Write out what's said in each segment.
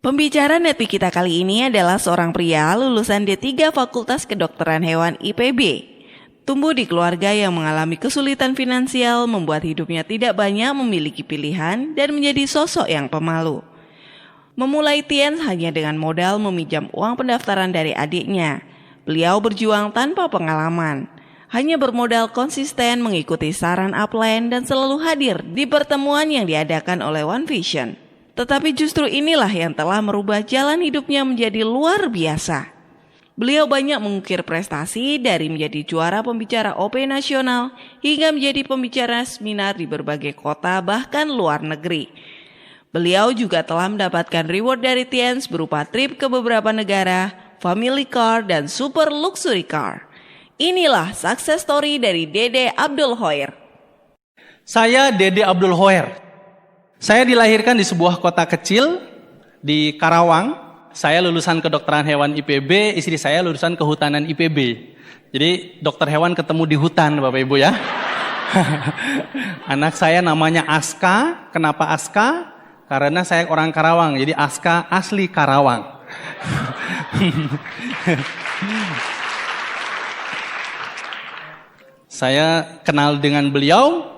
Pembicara nepi kita kali ini adalah seorang pria lulusan D3 Fakultas Kedokteran Hewan IPB. Tumbuh di keluarga yang mengalami kesulitan finansial membuat hidupnya tidak banyak memiliki pilihan dan menjadi sosok yang pemalu. Memulai Tiens hanya dengan modal meminjam uang pendaftaran dari adiknya. Beliau berjuang tanpa pengalaman. Hanya bermodal konsisten mengikuti saran upline dan selalu hadir di pertemuan yang diadakan oleh One Vision. Tetapi justru inilah yang telah merubah jalan hidupnya menjadi luar biasa. Beliau banyak mengukir prestasi dari menjadi juara pembicara OP nasional hingga menjadi pembicara seminar di berbagai kota bahkan luar negeri. Beliau juga telah mendapatkan reward dari Tiens berupa trip ke beberapa negara, family car, dan super luxury car. Inilah success story dari Dede Abdul Hoer. Saya Dede Abdul Hoer. Saya dilahirkan di sebuah kota kecil di Karawang. Saya lulusan kedokteran hewan IPB, istri saya lulusan kehutanan IPB. Jadi dokter hewan ketemu di hutan, Bapak Ibu ya. Anak saya namanya Aska. Kenapa Aska? Karena saya orang Karawang, jadi Aska asli Karawang. Saya kenal dengan beliau,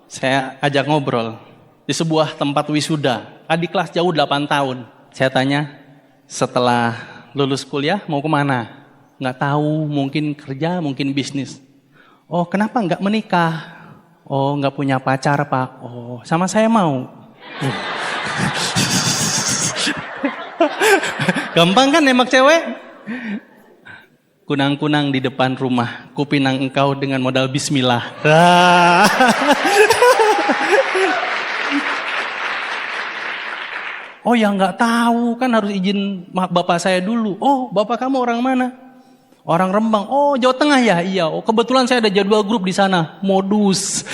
saya ajak ngobrol di sebuah tempat wisuda. Adik kelas jauh 8 tahun. Saya tanya, setelah lulus kuliah mau kemana? Nggak tahu, mungkin kerja, mungkin bisnis. Oh, kenapa nggak menikah? Oh, nggak punya pacar, Pak. Oh, sama saya mau. Gampang kan nembak cewek? Kunang-kunang di depan rumah, kupinang engkau dengan modal bismillah. Oh ya nggak tahu, kan harus izin bapak saya dulu. Oh, bapak kamu orang mana? Orang Rembang. Oh, Jawa Tengah ya? Iya. Oh, kebetulan saya ada jadwal grup di sana. Modus.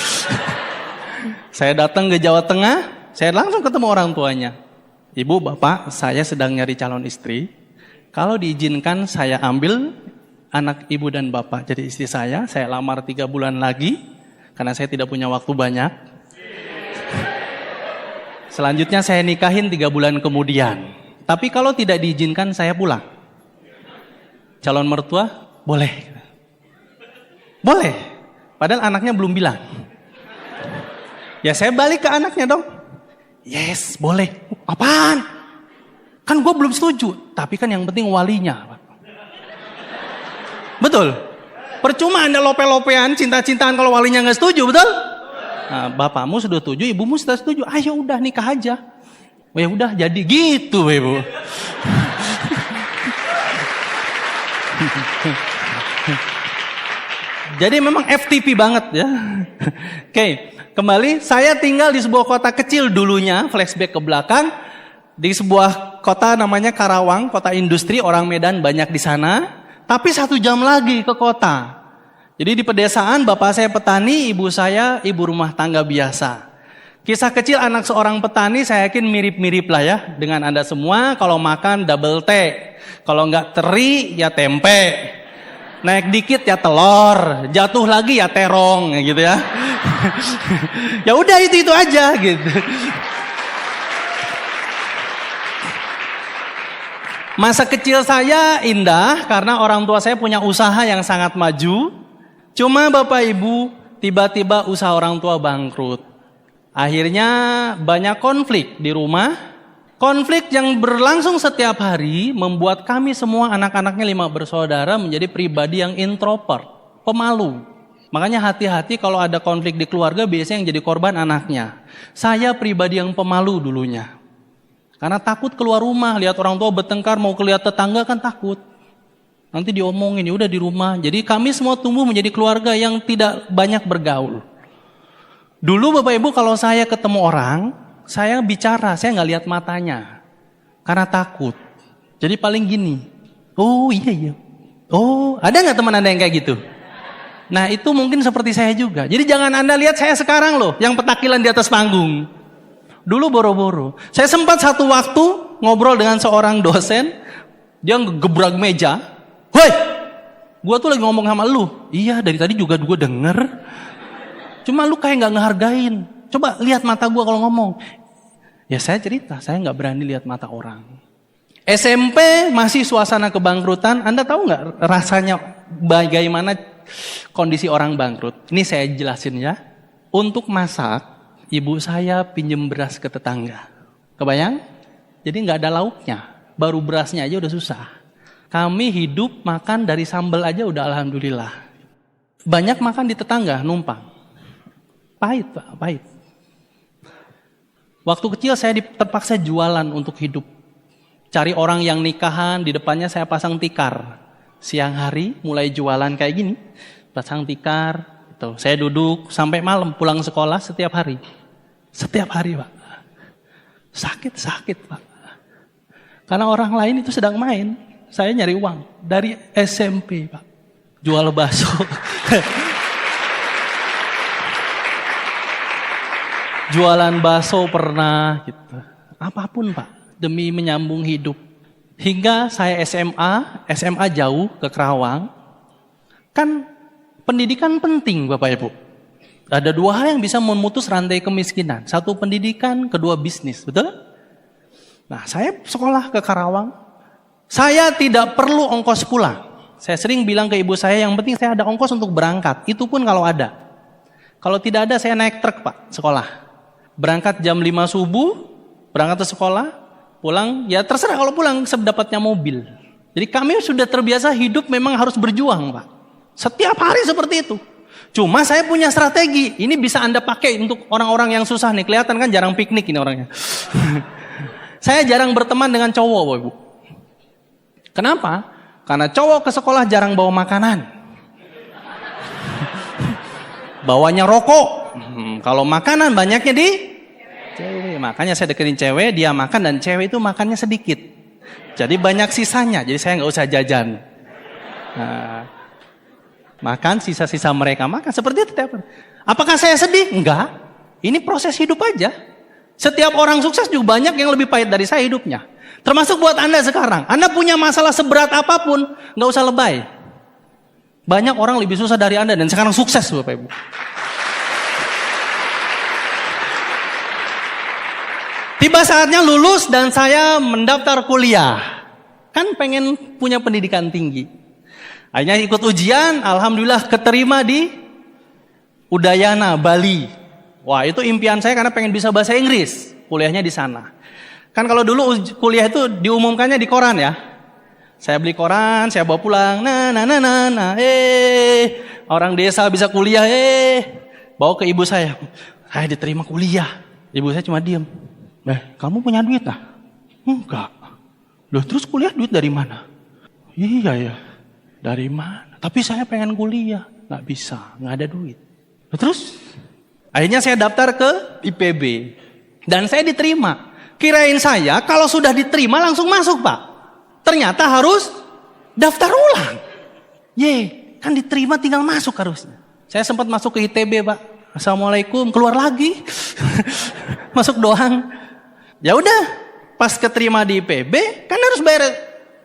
Saya datang ke Jawa Tengah, saya langsung ketemu orang tuanya. Ibu, bapak, saya sedang nyari calon istri. Kalau diizinkan saya ambil anak ibu dan bapak jadi istri saya lamar 3 bulan lagi karena saya tidak punya waktu banyak. Selanjutnya saya nikahin 3 bulan kemudian. Tapi kalau tidak diizinkan saya pulang. Calon mertua, boleh. Boleh. Padahal anaknya belum bilang. Ya saya balik ke anaknya dong. Yes, boleh. Apaan? Kan gue belum setuju. Tapi kan yang penting walinya. Betul? Percuma Anda lope-lopean, cinta-cintaan kalau walinya gak setuju, betul? Nah, bapakmu sudah setuju, ibumu sudah setuju. Ayo udah nikah aja. Oh ya udah jadi gitu, Ibu. Jadi memang FTP banget ya. Oke, kembali saya tinggal di sebuah kota kecil dulunya, flashback ke belakang di sebuah kota namanya Karawang, kota industri, orang Medan banyak di sana. Tapi 1 jam lagi ke kota. Jadi di pedesaan bapak saya petani, ibu saya ibu rumah tangga biasa. Kisah kecil anak seorang petani saya yakin mirip-mirip lah ya dengan Anda semua. Kalau makan double T, kalau nggak teri ya tempe, naik dikit ya telur, jatuh lagi ya terong gitu ya. Ya udah itu aja gitu. Masa kecil saya indah karena orang tua saya punya usaha yang sangat maju. Cuma Bapak Ibu, tiba-tiba usaha orang tua bangkrut. Akhirnya banyak konflik di rumah. Konflik yang berlangsung setiap hari membuat kami semua anak-anaknya 5 bersaudara menjadi pribadi yang introvert, pemalu. Makanya hati-hati kalau ada konflik di keluarga biasanya yang jadi korban anaknya. Saya pribadi yang pemalu dulunya. Karena takut keluar rumah, lihat orang tua bertengkar, mau lihat tetangga kan takut. Nanti diomongin, ya udah di rumah. Jadi kami semua tumbuh menjadi keluarga yang tidak banyak bergaul. Dulu Bapak Ibu kalau saya ketemu orang, saya bicara, saya nggak lihat matanya. Karena takut. Jadi paling gini, oh iya. Oh, ada nggak teman Anda yang kayak gitu? Nah itu mungkin seperti saya juga. Jadi jangan Anda lihat saya sekarang loh, yang petakilan di atas panggung. Dulu boro-boro. Saya sempat satu waktu ngobrol dengan seorang dosen, dia ngegebrak meja. Woi, gue tuh lagi ngomong sama lu. Iya, dari tadi juga gue denger. Cuma lu kayak gak ngehargain. Coba lihat mata gue kalau ngomong. Ya saya cerita, saya gak berani lihat mata orang. SMP masih suasana kebangkrutan. Anda tahu nggak rasanya bagaimana kondisi orang bangkrut? Ini saya jelasin ya. Untuk masak, ibu saya pinjem beras ke tetangga. Kebayang? Jadi nggak ada lauknya. Baru berasnya aja udah susah. Kami hidup makan dari sambal aja udah alhamdulillah. Banyak makan di tetangga, numpang. Pahit Pak, pahit. Waktu kecil saya terpaksa jualan untuk hidup. Cari orang yang nikahan, di depannya saya pasang tikar. Siang hari mulai jualan kayak gini, pasang tikar. Gitu. Saya duduk sampai malam pulang sekolah setiap hari. Setiap hari Pak. Sakit Pak. Karena orang lain itu sedang main. Saya nyari uang dari SMP Pak. Jual bakso. Jualan bakso pernah gitu. Apapun Pak. Demi menyambung hidup. Hingga saya SMA jauh ke Kerawang. Kan pendidikan penting Bapak Ibu. Ada dua hal yang bisa memutus rantai kemiskinan. Satu pendidikan, kedua bisnis, betul? Nah saya sekolah ke Karawang. Saya tidak perlu ongkos pulang. Saya sering bilang ke ibu saya, yang penting saya ada ongkos untuk berangkat. Itu pun kalau ada. Kalau tidak ada saya naik truk Pak, sekolah. Berangkat jam 5 subuh, berangkat ke sekolah. Pulang, ya terserah kalau pulang sedapatnya mobil. Jadi kami sudah terbiasa hidup memang harus berjuang Pak. Setiap hari seperti itu. Cuma saya punya strategi. Ini bisa Anda pakai untuk orang-orang yang susah nih. Kelihatan kan jarang piknik ini orangnya. Saya jarang berteman dengan cowok Bapak Ibu. Kenapa? Karena cowok ke sekolah jarang bawa makanan. Bawanya rokok. Kalau makanan banyaknya di cewek. Makanya saya deketin cewek, dia makan dan cewek itu makannya sedikit. Jadi banyak sisanya, jadi saya nggak usah jajan. Nah, makan sisa-sisa mereka makan seperti itu tiap hari. Apakah saya sedih? Enggak. Ini proses hidup aja. Setiap orang sukses juga banyak yang lebih pahit dari saya hidupnya. Termasuk buat Anda sekarang. Anda punya masalah seberat apapun, nggak usah lebay. Banyak orang lebih susah dari Anda dan sekarang sukses Bapak Ibu. Tiba saatnya lulus dan saya mendaftar kuliah. Kan pengen punya pendidikan tinggi. Akhirnya ikut ujian, alhamdulillah keterima di Udayana, Bali. Wah itu impian saya karena pengen bisa bahasa Inggris. Kuliahnya di sana. Kan kalau dulu kuliah itu diumumkannya di koran ya. Saya beli koran, saya bawa pulang. Orang desa bisa kuliah, bawa ke ibu saya. Saya diterima kuliah. Ibu saya cuma diam. Kamu punya duit lah? Enggak. Loh terus kuliah duit dari mana? Iya ya. Dari mana? Tapi saya pengen kuliah. Nggak bisa, nggak ada duit. Loh, terus? Akhirnya saya daftar ke IPB. Dan saya diterima. Kirain saya kalau sudah diterima langsung masuk Pak. Ternyata harus daftar ulang. Kan diterima tinggal masuk harusnya. Saya sempat masuk ke ITB Pak. Assalamualaikum, keluar lagi. Masuk doang. Ya udah, pas keterima di IPB kan harus bayar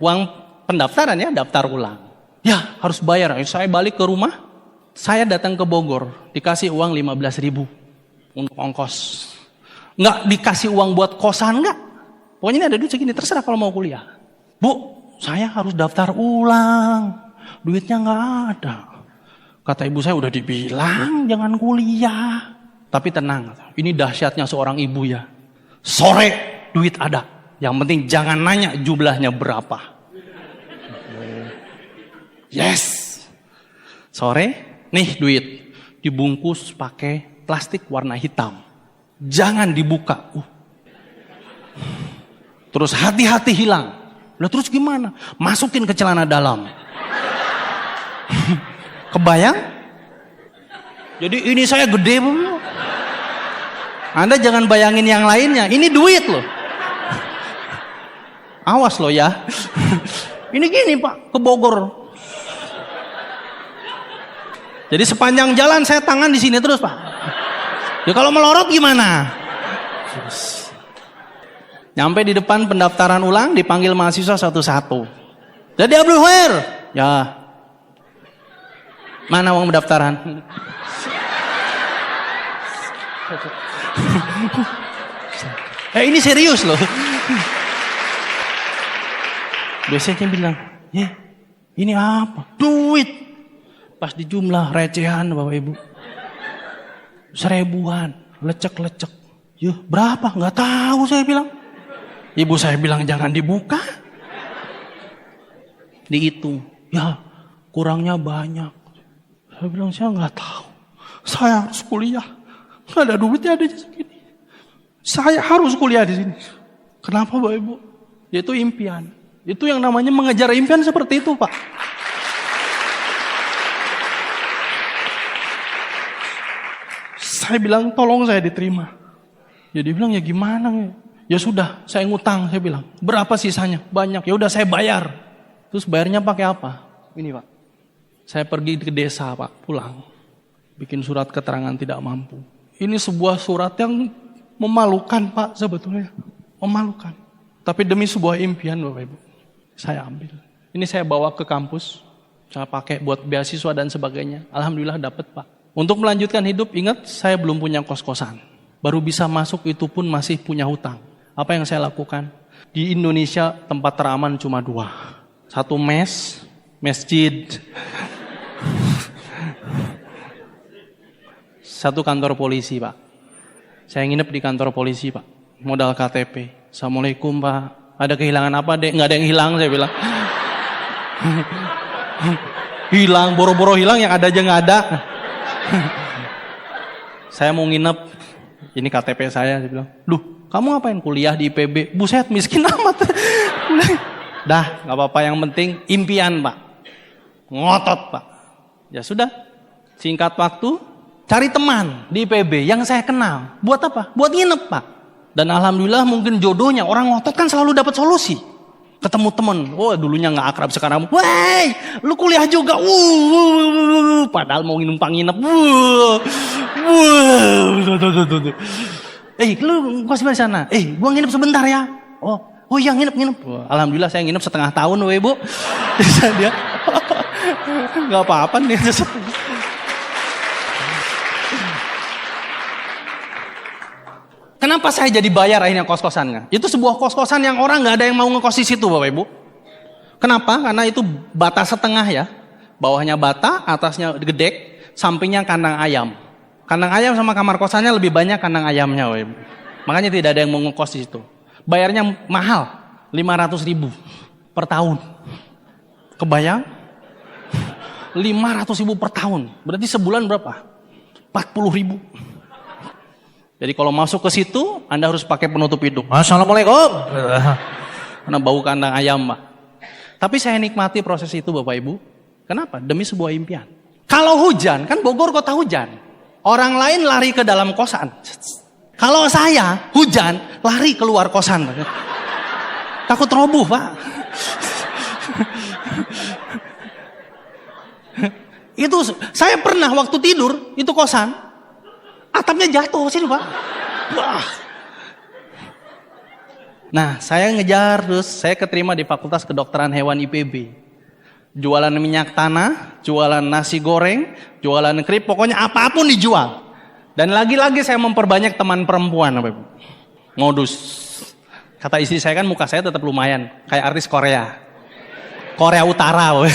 uang pendaftaran ya, daftar ulang. Ya harus bayar. Saya balik ke rumah, saya datang ke Bogor, dikasih uang 15.000 untuk ongkos. Nggak dikasih uang buat kosan nggak. Pokoknya ini ada duit segini, terserah kalau mau kuliah. Bu, saya harus daftar ulang, duitnya nggak ada. Kata ibu saya udah dibilang jangan kuliah. Tapi tenang, ini dahsyatnya seorang ibu ya. Sore duit ada. Yang penting jangan nanya jumlahnya berapa. Yes. Sore, nih duit. Dibungkus pakai plastik warna hitam. Jangan dibuka. Terus hati-hati hilang. Lah terus gimana? Masukin ke celana dalam. Kebayang? Jadi ini saya gede Bu. Anda jangan bayangin yang lainnya. Ini duit loh. Awas loh ya. Ini gini Pak, ke Bogor. Jadi sepanjang jalan saya tangan di sini terus Pak. Ya kalau melorot gimana? Nyampe di depan pendaftaran ulang, dipanggil mahasiswa satu-satu. Jadi Abdul Khair. Ya. Mana uang pendaftaran? Ini serius loh. Biasanya bilang, ini apa? Duit. Pas dijumlah recehan Bapak Ibu. 1000-an, lecek-lecek. Berapa? Nggak tahu saya bilang. Ibu saya bilang jangan dibuka. Dihitung. Kurangnya banyak. Saya bilang saya nggak tahu. Saya harus kuliah. Nggak ada duitnya ada segini. Saya harus kuliah di sini. Kenapa Bapak Ibu? Yaitu impian. Itu yang namanya mengejar impian seperti itu Pak. Saya bilang tolong saya diterima. Ya dia bilang ya gimana ya? Ya sudah saya ngutang saya bilang. Berapa sisanya? Banyak. Ya udah saya bayar. Terus bayarnya pakai apa? Ini Pak. Saya pergi ke desa Pak, pulang. Bikin surat keterangan tidak mampu. Ini sebuah surat yang memalukan Pak sebetulnya. Memalukan. Tapi demi sebuah impian Bapak Ibu. Saya ambil. Ini saya bawa ke kampus. Saya pakai buat beasiswa dan sebagainya. Alhamdulillah dapat Pak. Untuk melanjutkan hidup, ingat saya belum punya kos-kosan. Baru bisa masuk itu pun masih punya hutang. Apa yang saya lakukan? Di Indonesia tempat teraman cuma 2. Satu masjid. Satu kantor polisi Pak. Saya nginep di kantor polisi Pak. Modal KTP. Assalamualaikum Pak. Ada kehilangan apa dek? Nggak ada yang hilang saya bilang. Hilang, boro-boro hilang yang ada aja nggak ada. Saya mau nginep. Ini KTP saya bilang. Duh, kamu ngapain kuliah di IPB? Buset, miskin amat. Dah, nggak apa-apa. Yang penting impian Pak. Ngotot Pak. Ya sudah. Singkat waktu, cari teman di IPB yang saya kenal. Buat apa? Buat nginep Pak. Dan alhamdulillah mungkin jodohnya orang ngotot kan selalu dapat solusi. Ketemu temen, dulunya nggak akrab sekarang, woi, lu kuliah juga, padahal mau numpang nginep, lu kos di sana, gua nginep sebentar ya, oh iya nginep, alhamdulillah saya nginep setengah tahun, Bu, dia, nggak apa-apa nih. Kenapa saya jadi bayar akhirnya kos-kosannya? Itu sebuah kos-kosan yang orang nggak ada yang mau ngekos di situ Bapak Ibu. Kenapa? Karena itu bata setengah ya. Bawahnya bata, atasnya gedek, sampingnya kandang ayam. Kandang ayam sama kamar kosannya lebih banyak kandang ayamnya Bapak Ibu. Makanya tidak ada yang mau ngekos di situ. Bayarnya mahal, 500.000 per tahun. Kebayang? 500.000 per tahun. Berarti sebulan berapa? 40.000. Jadi kalau masuk ke situ, Anda harus pakai penutup hidung. Assalamualaikum. Karena bau kandang ayam, Pak. Tapi saya nikmati proses itu, Bapak Ibu. Kenapa? Demi sebuah impian. Kalau hujan, kan Bogor kota hujan. Orang lain lari ke dalam kosan. Kalau saya hujan, lari keluar kosan. Takut roboh, Pak. Itu saya pernah waktu tidur, itu kosan. Atapnya jatuh sini Pak. Wah. Nah saya ngejar terus, saya keterima di Fakultas Kedokteran Hewan IPB. Jualan minyak tanah, jualan nasi goreng, jualan kerip, pokoknya apapun dijual. Dan lagi-lagi saya memperbanyak teman perempuan. Modus. Kata istri saya kan muka saya tetap lumayan, kayak artis Korea. Korea Utara.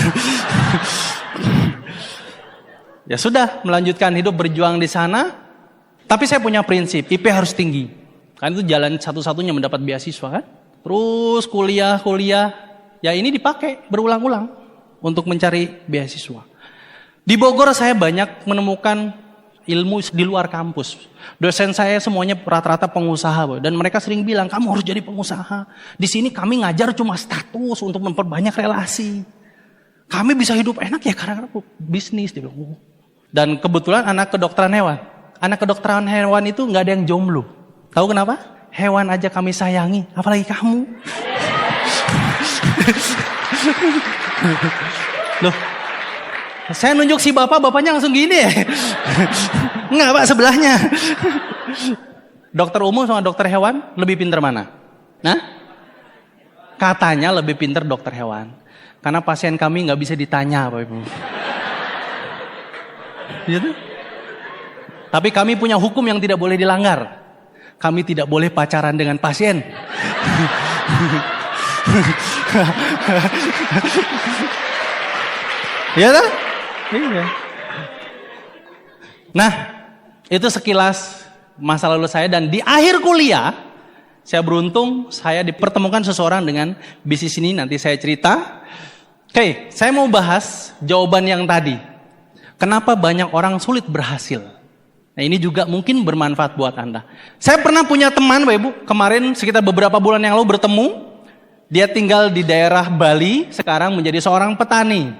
Ya sudah, melanjutkan hidup berjuang di sana. Tapi saya punya prinsip, IP harus tinggi. Kan itu jalan satu-satunya mendapat beasiswa kan. Terus kuliah. Ya ini dipakai berulang-ulang untuk mencari beasiswa. Di Bogor saya banyak menemukan ilmu di luar kampus. Dosen saya semuanya rata-rata pengusaha. Dan mereka sering bilang, kamu harus jadi pengusaha. Di sini kami ngajar cuma status untuk memperbanyak relasi. Kami bisa hidup enak ya karena bisnis. Dan kebetulan anak kedokteran hewan. Anak kedokteran hewan itu nggak ada yang jomblo. Tahu kenapa? Hewan aja kami sayangi, apalagi kamu. Loh, saya nunjuk si bapaknya langsung gini ya. Enggak Pak, sebelahnya. Dokter umum sama dokter hewan lebih pintar mana? Nah, katanya lebih pintar dokter hewan. Karena pasien kami nggak bisa ditanya, Bapak Ibu. Gitu? Tapi kami punya hukum yang tidak boleh dilanggar. Kami tidak boleh pacaran dengan pasien. Iya kan? Iya. Nah, itu sekilas masa lalu saya, dan di akhir kuliah saya beruntung saya dipertemukan seseorang dengan bisnis ini, nanti saya cerita. Oke, saya mau bahas jawaban yang tadi. Kenapa banyak orang sulit berhasil? Nah, ini juga mungkin bermanfaat buat Anda. Saya pernah punya teman, Bapak Ibu, kemarin sekitar beberapa bulan yang lalu bertemu. Dia tinggal di daerah Bali, sekarang menjadi seorang petani.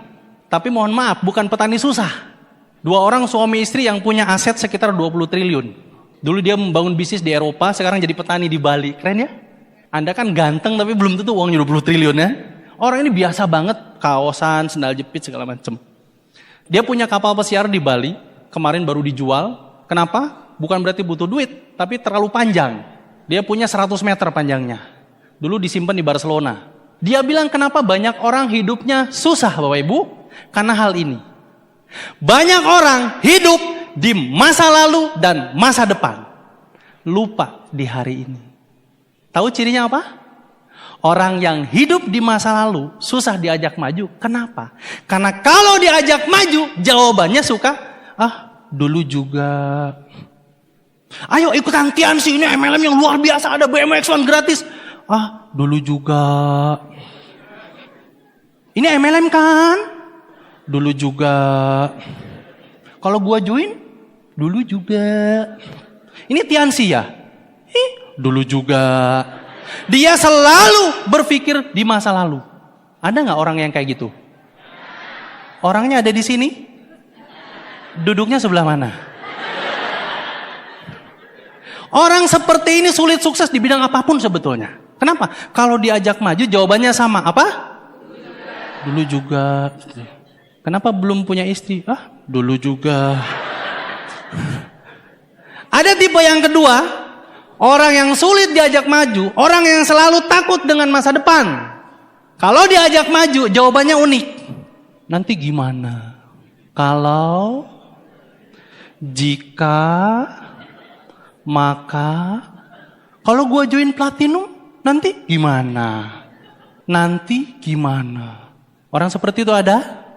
Tapi mohon maaf, bukan petani susah. 2 orang suami istri yang punya aset sekitar 20 triliun. Dulu dia membangun bisnis di Eropa, sekarang jadi petani di Bali. Keren ya? Anda kan ganteng tapi belum tentu uangnya 20 triliun ya. Orang ini biasa banget, kaosan, sendal jepit, segala macam. Dia punya kapal pesiar di Bali, kemarin baru dijual. Kenapa? Bukan berarti butuh duit, tapi terlalu panjang. Dia punya 100 meter panjangnya. Dulu disimpan di Barcelona. Dia bilang kenapa banyak orang hidupnya susah Bapak Ibu? Karena hal ini. Banyak orang hidup di masa lalu dan masa depan. Lupa di hari ini. Tahu cirinya apa? Orang yang hidup di masa lalu susah diajak maju. Kenapa? Karena kalau diajak maju, jawabannya suka, dulu juga. Ayo ikutan Tiansi, ini MLM yang luar biasa, ada BMW X1 gratis. Dulu juga. Ini MLM kan? Dulu juga. Kalau gua join, dulu juga. Ini Tiansi ya? Dulu juga. Dia selalu berpikir di masa lalu. Ada nggak orang yang kayak gitu? Orangnya ada di sini? Duduknya sebelah mana? Orang seperti ini sulit sukses di bidang apapun sebetulnya. Kenapa? Kalau diajak maju jawabannya sama. Apa? Dulu juga. Kenapa belum punya istri? Dulu juga. Ada tipe yang kedua, orang yang sulit diajak maju, orang yang selalu takut dengan masa depan. Kalau diajak maju, jawabannya unik. Nanti gimana? Kalau, jika, maka, kalau gue join platinum, nanti gimana? Nanti gimana? Orang seperti itu ada?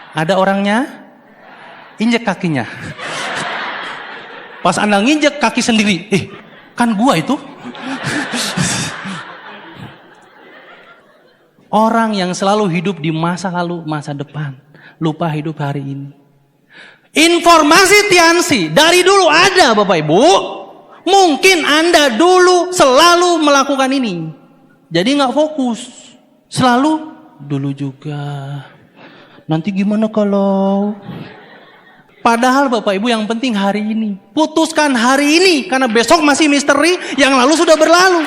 Ada orangnya? Injek kakinya. Pas Anda nginjek kaki sendiri, kan gua itu. Orang yang selalu hidup di masa lalu, masa depan, lupa hidup hari ini. Informasi Tiansi dari dulu ada Bapak Ibu. Mungkin Anda dulu selalu melakukan ini. Jadi nggak fokus. Selalu dulu juga. Nanti gimana kalau? Padahal Bapak Ibu yang penting hari ini. Putuskan hari ini. Karena besok masih misteri. Yang lalu sudah berlalu.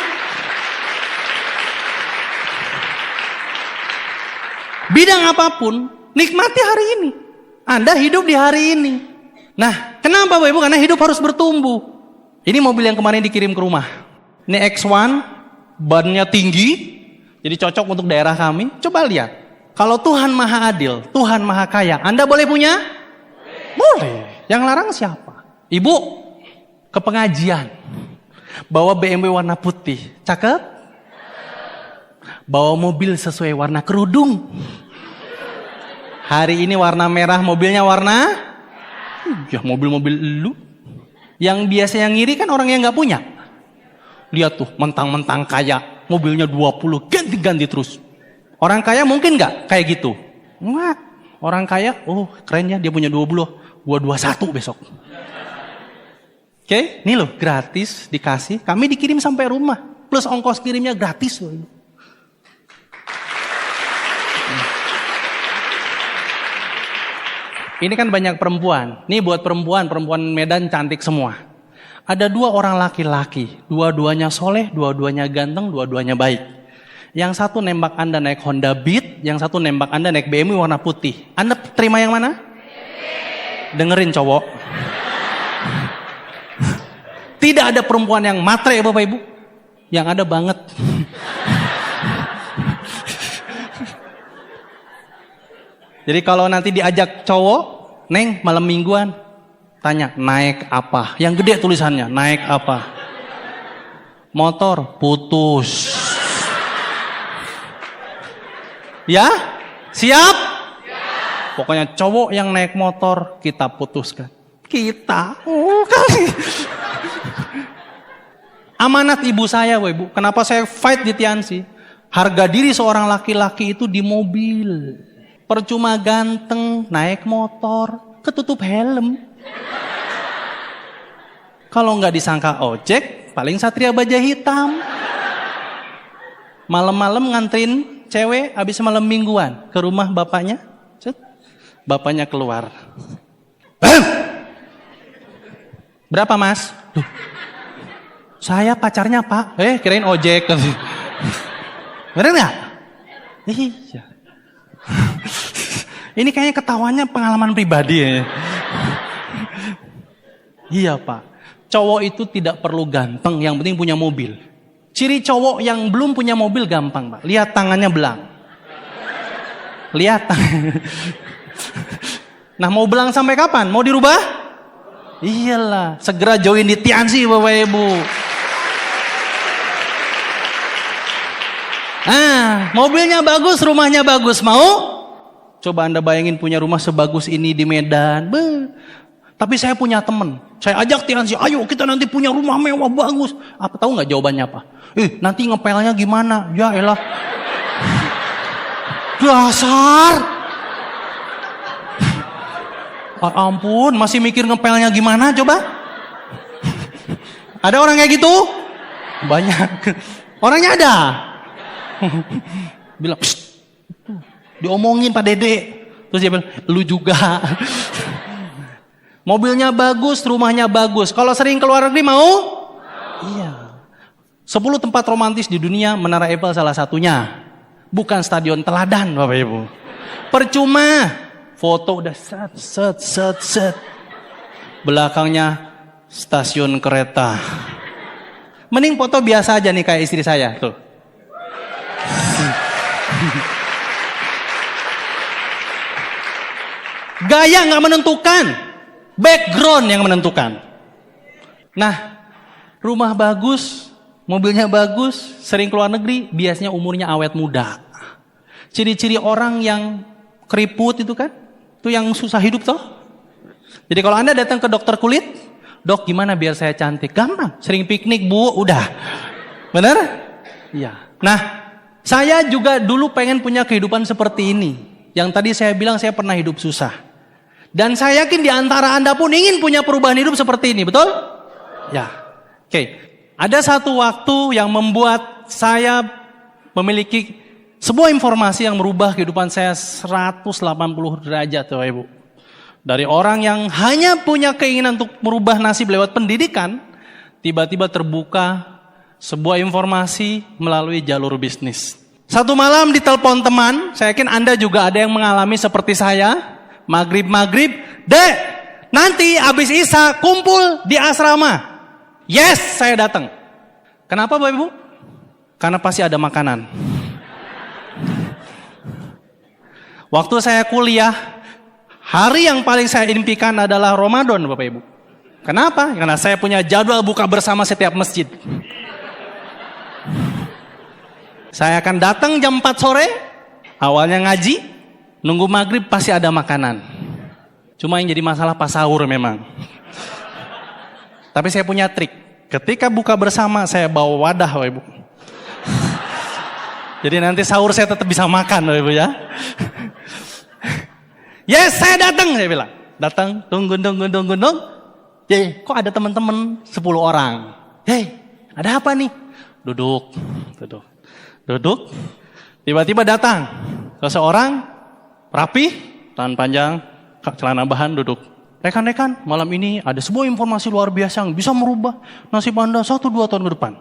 Bidang apapun. Nikmati hari ini. Anda hidup di hari ini. Nah, kenapa Bapak Ibu? Karena hidup harus bertumbuh. Ini mobil yang kemarin dikirim ke rumah. Ini X1. Bannya tinggi. Jadi cocok untuk daerah kami. Coba lihat. Kalau Tuhan Maha Adil, Tuhan Maha Kaya, Anda boleh punya? Boleh. Yang larang siapa? Ibu, ke pengajian. Bawa BMW warna putih. Cakep? Bawa mobil sesuai warna kerudung. Hari ini warna merah, mobilnya warna? Ya mobil-mobil lu. Yang biasa yang ngiri kan orang yang gak punya. Lihat tuh, mentang-mentang kaya. Mobilnya 20, ganti-ganti terus. Orang kaya mungkin gak kayak gitu? Enggak. Orang kaya, keren ya dia punya 20. Gua 21 besok. Oke, ini loh gratis dikasih. Kami dikirim sampai rumah. Plus ongkos kirimnya gratis loh. Ini kan banyak perempuan. Nih buat perempuan Medan cantik semua. Ada 2 orang laki-laki. Dua-duanya soleh, dua-duanya ganteng, dua-duanya baik. Yang satu nembak Anda naik Honda Beat, yang satu nembak Anda naik BMW warna putih. Anda terima yang mana? Dengerin cowok. Tidak ada perempuan yang matre ya Bapak Ibu. Yang ada banget. Jadi kalau nanti diajak cowok, Neng malam mingguan, tanya naik apa? Yang gede tulisannya, naik apa? Motor, putus. Ya? Siap? Pokoknya cowok yang naik motor kita putuskan. Kita. Oh, kali. Amanat ibu saya, Ibu. Kenapa saya fight di Tiansi? Harga diri seorang laki-laki itu di mobil. Percuma ganteng, naik motor, ketutup helm. Kalau nggak disangka ojek, paling Satria Baja Hitam. Malam-malam nganterin cewek habis malam mingguan ke rumah bapaknya. Cet. Bapaknya keluar. Berapa mas? Duh, saya pacarnya pak. Kirain ojek. Bener nggak? Iya. Ini kayaknya ketawanya pengalaman pribadi ya. Iya pak. Cowok itu tidak perlu ganteng, yang penting punya mobil. Ciri cowok yang belum punya mobil gampang, Pak. Lihat tangannya belang. Lihat. Nah, mau belang sampai kapan? Mau dirubah? Iyalah, segera join di Tiansi, Bapak Ibu. Mobilnya bagus, rumahnya bagus. Mau? Coba Anda bayangin punya rumah sebagus ini di Medan. Tapi saya punya teman, saya ajak Tiansi, ayo kita nanti punya rumah mewah bagus. Apa tahu nggak jawabannya apa? Nanti ngepelnya gimana? Ya elah. Dasar. Ampun, masih mikir ngepelnya gimana coba? Ada orang kayak gitu? Banyak. Orangnya ada. Bilang, diomongin Pak Dede. Terus dia bilang, lu juga. Mobilnya bagus, rumahnya bagus. Kalau sering keluar negeri mau? Iya. 10 tempat romantis di dunia, Menara Eiffel salah satunya. Bukan Stadion Teladan, Bapak Ibu. Percuma. Foto udah set. Belakangnya stasiun kereta. Mending foto biasa aja nih kayak istri saya. Tuh. Gaya nggak menentukan. Background yang menentukan. Nah, rumah bagus, mobilnya bagus, sering keluar negeri, biasanya umurnya awet muda. Ciri-ciri orang yang keriput itu kan, itu yang susah hidup toh. Jadi kalau Anda datang ke dokter kulit, dok gimana biar saya cantik? Gampang, sering piknik bu, udah. Bener? Iya. Nah, saya juga dulu pengen punya kehidupan seperti ini. Yang tadi saya bilang saya pernah hidup susah. Dan saya yakin di antara Anda pun ingin punya perubahan hidup seperti ini, betul? Ya. Oke. Ada satu waktu yang membuat saya memiliki sebuah informasi yang merubah kehidupan saya 180 derajat, Bapak Ibu. Dari orang yang hanya punya keinginan untuk merubah nasib lewat pendidikan, tiba-tiba terbuka sebuah informasi melalui jalur bisnis. Satu malam ditelepon teman, saya yakin Anda juga ada yang mengalami seperti saya. Maghrib, Dek, nanti abis Isya kumpul di asrama. Yes, saya datang. Kenapa Bapak Ibu? Karena pasti ada makanan. Waktu saya kuliah, hari yang paling saya impikan adalah Ramadan Bapak Ibu. Kenapa? Karena saya punya jadwal buka bersama setiap masjid. Saya akan datang jam 4 sore, awalnya ngaji. Nunggu maghrib pasti ada makanan. Cuma yang jadi masalah pas sahur memang. Tapi saya punya trik. Ketika buka bersama saya bawa wadah Bapak Ibu. Jadi nanti sahur saya tetap bisa makan Bapak Ibu ya. Yes, saya datang saya bilang. Datang, tunggu. Kok ada teman-teman 10 orang. Ada apa nih? Duduk. Tiba-tiba datang seseorang rapi, tangan panjang, celana bahan, duduk. Rekan-rekan, malam ini ada sebuah informasi luar biasa yang bisa merubah nasib Anda 1-2 tahun ke depan.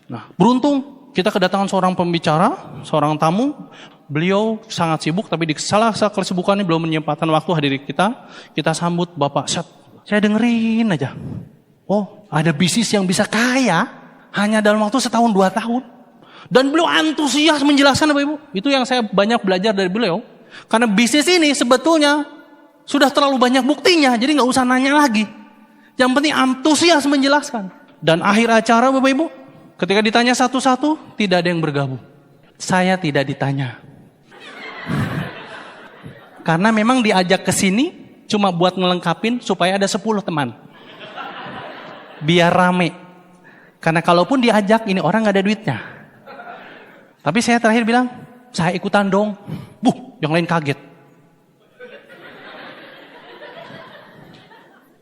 Nah, beruntung kita kedatangan seorang pembicara, seorang tamu. Beliau sangat sibuk, tapi di salah satu kesibukannya belum menyempatkan waktu hadir kita. Kita sambut Bapak. Saya dengerin aja. Oh, ada bisnis yang bisa kaya hanya dalam waktu 1-2 tahun. Dan beliau antusias menjelaskan Bapak Ibu. Itu yang saya banyak belajar dari beliau. Karena bisnis ini sebetulnya sudah terlalu banyak buktinya, jadi nggak usah nanya lagi. Yang penting antusias menjelaskan. Dan akhir acara Bapak Ibu, ketika ditanya satu-satu, tidak ada yang bergabung. Saya tidak ditanya. Karena memang diajak ke sini cuma buat ngelengkapin supaya ada 10 teman. Biar rame. Karena kalaupun diajak ini orang gak ada duitnya. Tapi saya terakhir bilang, saya ikutan dong. Yang lain kaget.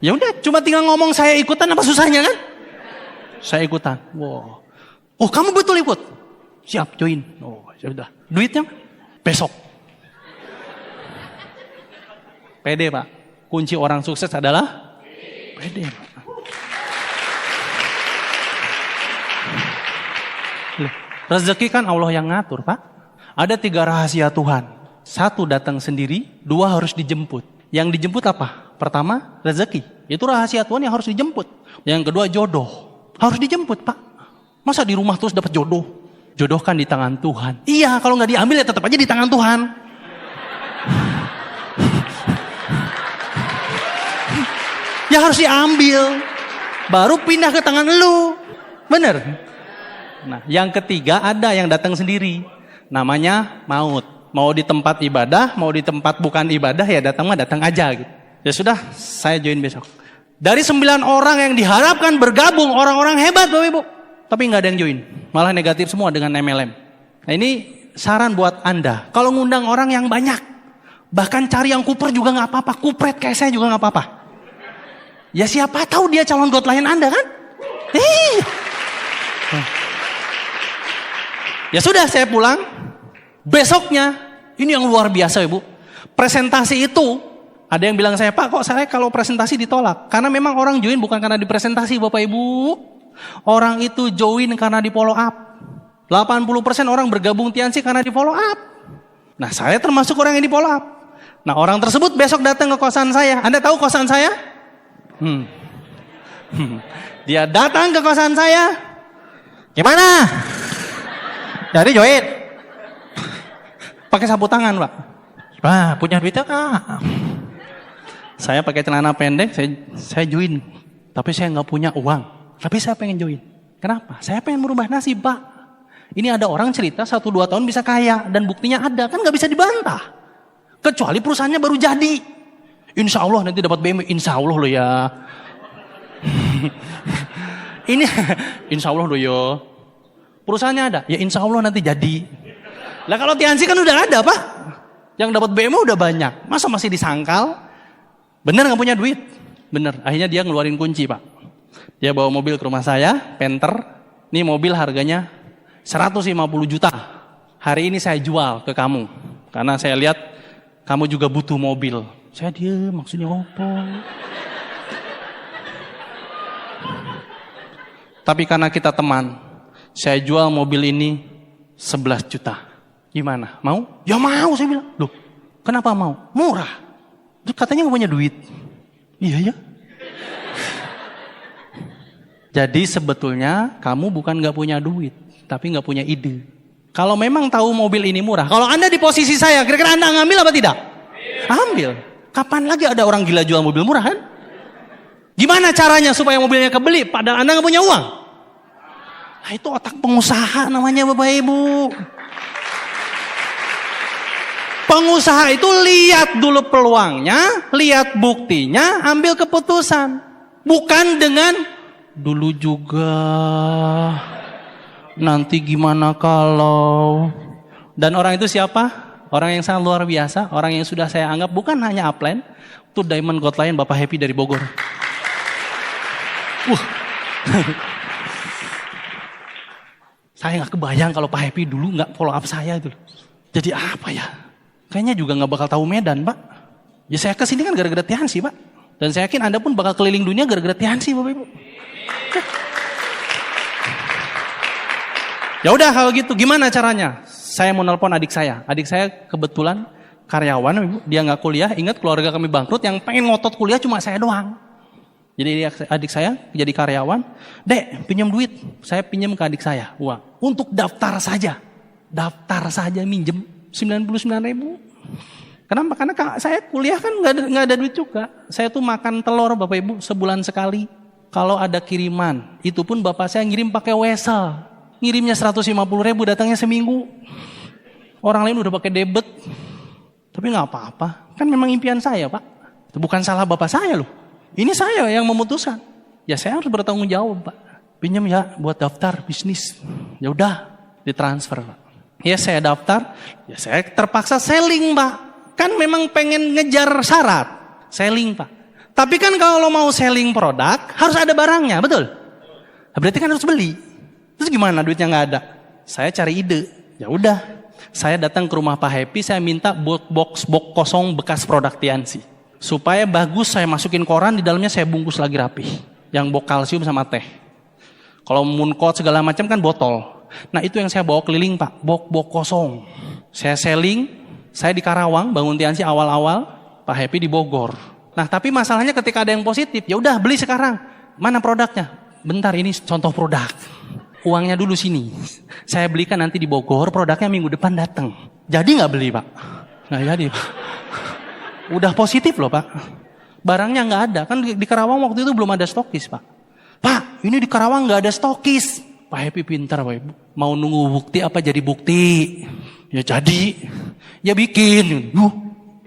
Ya udah, cuma tinggal ngomong saya ikutan, apa susahnya kan? Saya ikutan. Wow. Oh, kamu betul ikut? Siap, join. Oh, sudah. Duitnya besok. Pede, Pak. Kunci orang sukses adalah pede, Pak. Rezeki kan Allah yang ngatur, Pak. Ada 3 rahasia Tuhan. 1 datang sendiri, 2 harus dijemput. Yang dijemput apa? Pertama, rezeki. Itu rahasia Tuhan yang harus dijemput. Yang kedua, jodoh. Harus dijemput, Pak. Masa di rumah terus dapat jodoh? Jodoh kan di tangan Tuhan. Iya, kalau nggak diambil ya tetap aja di tangan Tuhan. Ya harus diambil. Baru pindah ke tangan lu. Bener? Nah, yang ketiga ada yang datang sendiri. Namanya maut. Mau di tempat ibadah, mau di tempat bukan ibadah, ya datang mah datang aja gitu. Ya sudah, saya join besok. Dari 9 orang yang diharapkan bergabung, orang-orang hebat Bapak Ibu. Tapi nggak ada yang join. Malah negatif semua dengan MLM. Nah ini saran buat Anda. Kalau ngundang orang yang banyak, bahkan cari yang kuper juga nggak apa-apa. Kupret kayak saya juga nggak apa-apa. Ya siapa tahu dia calon god lain Anda kan? Ya sudah, saya pulang. Besoknya, ini yang luar biasa Ibu. Presentasi itu, ada yang bilang saya, Pak kok saya kalau presentasi ditolak? Karena memang orang join bukan karena dipresentasi Bapak Ibu. Orang itu join karena di follow up. 80% orang bergabung Tiansi karena di follow up. Nah saya termasuk orang yang di follow up. Nah orang tersebut besok datang ke kosan saya. Anda tahu kosan saya? Dia datang ke kosan saya. Gimana? Jadi join? Pakai sapu tangan Pak. Wah punya duitnya Kak. Saya pakai celana pendek, saya join. Tapi saya nggak punya uang. Tapi saya pengen join. Kenapa? Saya pengen merubah nasib Pak. Ini ada orang cerita 1-2 tahun bisa kaya. Dan buktinya ada. Kan nggak bisa dibantah. Kecuali perusahaannya baru jadi. Insya Allah nanti dapat BMW. Insya Allah loh ya. Ini insya Allah loh ya. Perusahaannya ada. Ya insya Allah nanti jadi. Lah kalau Tiansi kan udah ada Pak. Yang dapat BMW udah banyak. Masa masih disangkal? Bener gak punya duit? Bener. Akhirnya dia ngeluarin kunci Pak. Dia bawa mobil ke rumah saya. Panther. Ini mobil harganya 150 juta. Hari ini saya jual ke kamu. Karena saya lihat kamu juga butuh mobil. Saya diem. Maksudnya apa? Tapi karena kita teman. Saya jual mobil ini 11 juta. Gimana? Mau? Ya mau saya bilang. Loh, kenapa mau? Murah. Terus katanya gak punya duit. Iya ya. Jadi sebetulnya kamu bukan gak punya duit. Tapi gak punya ide. Kalau memang tahu mobil ini murah. Kalau Anda di posisi saya, kira-kira Anda ngambil apa tidak? Ambil. Kapan lagi ada orang gila jual mobil murah kan? Gimana caranya supaya mobilnya kebeli padahal Anda gak punya uang? Nah itu otak pengusaha namanya Bapak Ibu. Pengusaha itu lihat dulu peluangnya, lihat buktinya, ambil keputusan. Bukan dengan dulu juga, nanti gimana kalau. Dan orang itu siapa? Orang yang sangat luar biasa, orang yang sudah saya anggap bukan hanya upline, itu Diamond God Lion Bapak Happy dari Bogor. Saya gak kebayang kalau Pak Happy dulu gak follow up saya itu. Jadi apa ya? Kayaknya juga gak bakal tahu Medan Pak. Ya saya kesini kan gara-gara Tiansi Pak. Dan saya yakin Anda pun bakal keliling dunia gara-gara Tiansi Bapak Ibu. Ya udah kalau gitu gimana caranya? Saya mau nelpon adik saya. Adik saya kebetulan karyawan Ibu. Dia gak kuliah. Ingat keluarga kami bangkrut. Yang pengen ngotot kuliah cuma saya doang. Jadi adik saya jadi karyawan. Dek pinjam duit. Saya pinjam ke adik saya uang. Untuk daftar saja. Daftar saja minjem 99.000. Kenapa? Karena saya kuliah kan nggak ada duit juga. Saya tuh makan telur Bapak Ibu sebulan sekali. Kalau ada kiriman, itu pun bapak saya ngirim pakai wesel. Ngirimnya 150.000, datangnya seminggu. Orang lain udah pakai debit. Tapi Tapi nggak apa-apa, kan memang impian saya Pak. Itu bukan salah bapak saya loh. Ini saya yang memutuskan. Ya saya harus bertanggung jawab Pak. Pinjam ya buat daftar bisnis. Ya udah ditransfer Pak. Ya saya daftar, ya saya terpaksa selling Pak. Kan memang pengen ngejar syarat. Selling Pak. Tapi kan kalau mau selling produk harus ada barangnya, betul? Nah, berarti kan harus beli. Terus gimana duitnya nggak ada? Saya cari ide. Ya udah, saya datang ke rumah Pak Happy, saya minta box kosong bekas produk Tiansi. Supaya bagus saya masukin koran, di dalamnya saya bungkus lagi rapi. Yang box kalsium sama teh. Kalau mooncode segala macam kan botol. Nah itu yang saya bawa keliling Pak, box kosong. Saya selling, saya di Karawang, bangun Tiansi awal-awal, Pak Happy di Bogor. Nah tapi masalahnya ketika ada yang positif, ya udah beli sekarang. Mana produknya? Bentar ini contoh produk. Uangnya dulu sini. Saya belikan nanti di Bogor, produknya minggu depan datang. Jadi nggak beli Pak? Nggak jadi Pak. Udah positif loh Pak. Barangnya nggak ada. Kan di Karawang waktu itu belum ada stokis Pak. Pak, ini di Karawang nggak ada stokis. Pak Happy pintar Pak Ibu. Mau nunggu bukti apa jadi bukti? Ya jadi. Ya bikin.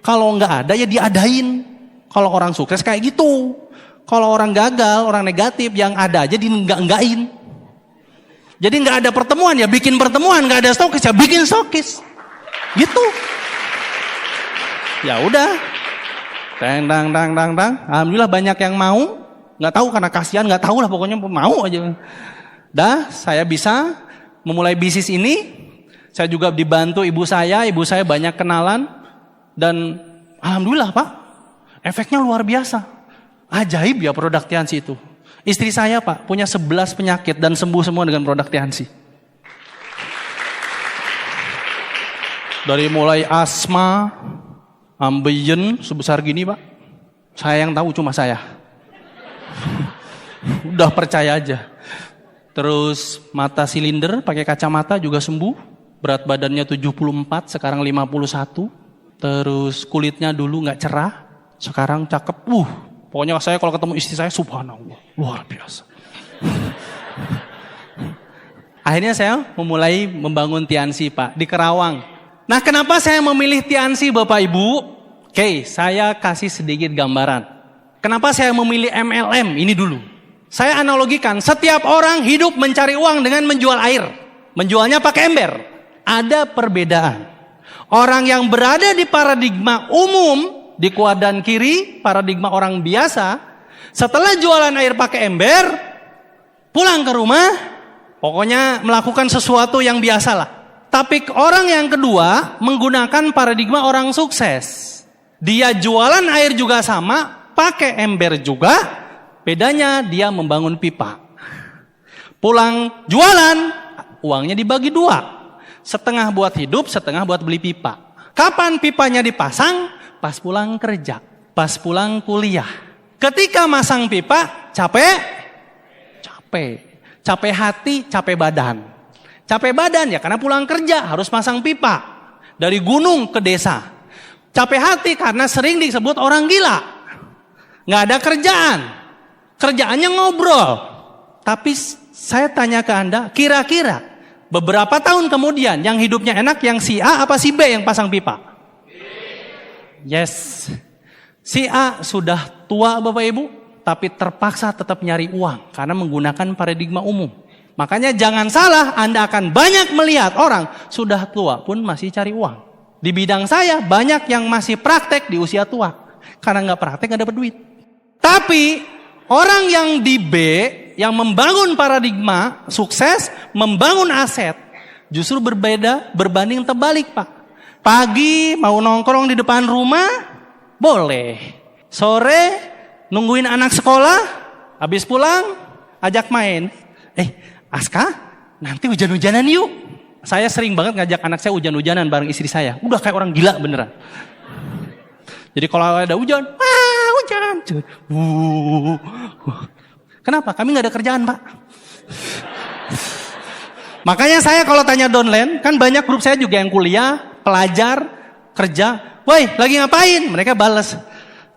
Kalau nggak ada ya diadain. Kalau orang sukses kayak gitu. Kalau orang gagal, orang negatif yang ada aja di-enggak-enggakin. Jadi nggak ada pertemuan ya bikin pertemuan, nggak ada stokis ya bikin stokis. Gitu. Ya udah. Dang. Alhamdulillah banyak yang mau. Nggak tahu karena kasihan, nggak tahu lah pokoknya mau aja. Dah, saya bisa memulai bisnis ini. Saya juga dibantu ibu saya banyak kenalan dan alhamdulillah Pak, efeknya luar biasa. Ajaib ya produk Tiansi itu. Istri saya Pak punya 11 penyakit dan sembuh semua dengan produk Tiansi. Dari mulai asma, ambeien sebesar gini Pak. Saya yang tahu cuma saya. Udah percaya aja. Terus mata silinder pakai kacamata juga sembuh. Berat badannya 74, sekarang 51. Terus kulitnya dulu nggak cerah, sekarang cakep. Pokoknya saya kalau ketemu istri saya subhanallah, luar biasa. Akhirnya saya memulai membangun Tiansi Pak di Karawang. Nah kenapa saya memilih Tiansi Bapak Ibu? Oke, saya kasih sedikit gambaran. Kenapa saya memilih MLM ini dulu? Saya analogikan, setiap orang hidup mencari uang dengan menjual air. Menjualnya pakai ember. Ada perbedaan. Orang yang berada di paradigma umum, di kuadran kiri, paradigma orang biasa, setelah jualan air pakai ember, pulang ke rumah, pokoknya melakukan sesuatu yang biasa lah. Tapi orang yang kedua menggunakan paradigma orang sukses. Dia jualan air juga sama, pakai ember juga, bedanya dia membangun pipa. Pulang jualan, uangnya dibagi dua. Setengah buat hidup, setengah buat beli pipa. Kapan pipanya dipasang? Pas pulang kerja, pas pulang kuliah. Ketika masang pipa, capek hati, capek badan. Capek badan ya karena pulang kerja harus pasang pipa. Dari gunung ke desa. Capek hati karena sering disebut orang gila. Nggak ada kerjaan. Kerjaannya ngobrol. Tapi saya tanya ke Anda, kira-kira beberapa tahun kemudian yang hidupnya enak yang si A apa si B yang pasang pipa? Yes. Si A sudah tua Bapak Ibu, tapi terpaksa tetap nyari uang karena menggunakan paradigma umum. Makanya jangan salah, Anda akan banyak melihat orang sudah tua pun masih cari uang. Di bidang saya banyak yang masih praktek di usia tua. Karena nggak praktek nggak dapat duit. Tapi orang yang di B, yang membangun paradigma sukses, membangun aset, justru berbeda, berbanding terbalik Pak. Pagi mau nongkrong di depan rumah, boleh. Sore nungguin anak sekolah, habis pulang ajak main. Aska, nanti hujan-hujanan yuk. Saya sering banget ngajak anak saya hujan-hujanan bareng istri saya. Udah kayak orang gila beneran. Jadi kalau ada hujan, hujan. Kenapa? Kami gak ada kerjaan Pak. Makanya saya kalau tanya downline, kan banyak grup saya juga yang kuliah, pelajar, kerja. Woi, lagi ngapain? Mereka balas.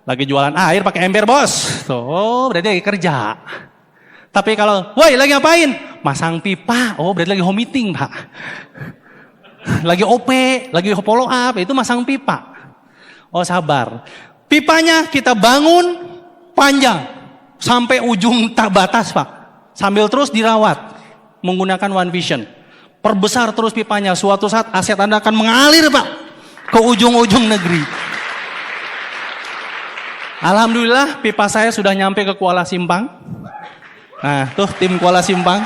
Lagi jualan air pakai ember bos. Tuh, berarti lagi kerja. Tapi kalau, woi lagi ngapain? Masang pipa. Oh berarti lagi home meeting Pak. Lagi OP, lagi follow up, itu masang pipa. Oh sabar. Pipanya kita bangun panjang sampai ujung tak batas Pak. Sambil terus dirawat menggunakan One Vision. Perbesar terus pipanya. Suatu saat aset Anda akan mengalir Pak ke ujung-ujung negeri. Alhamdulillah pipa saya sudah nyampe ke Kuala Simpang. Nah tuh tim Kuala Simpang.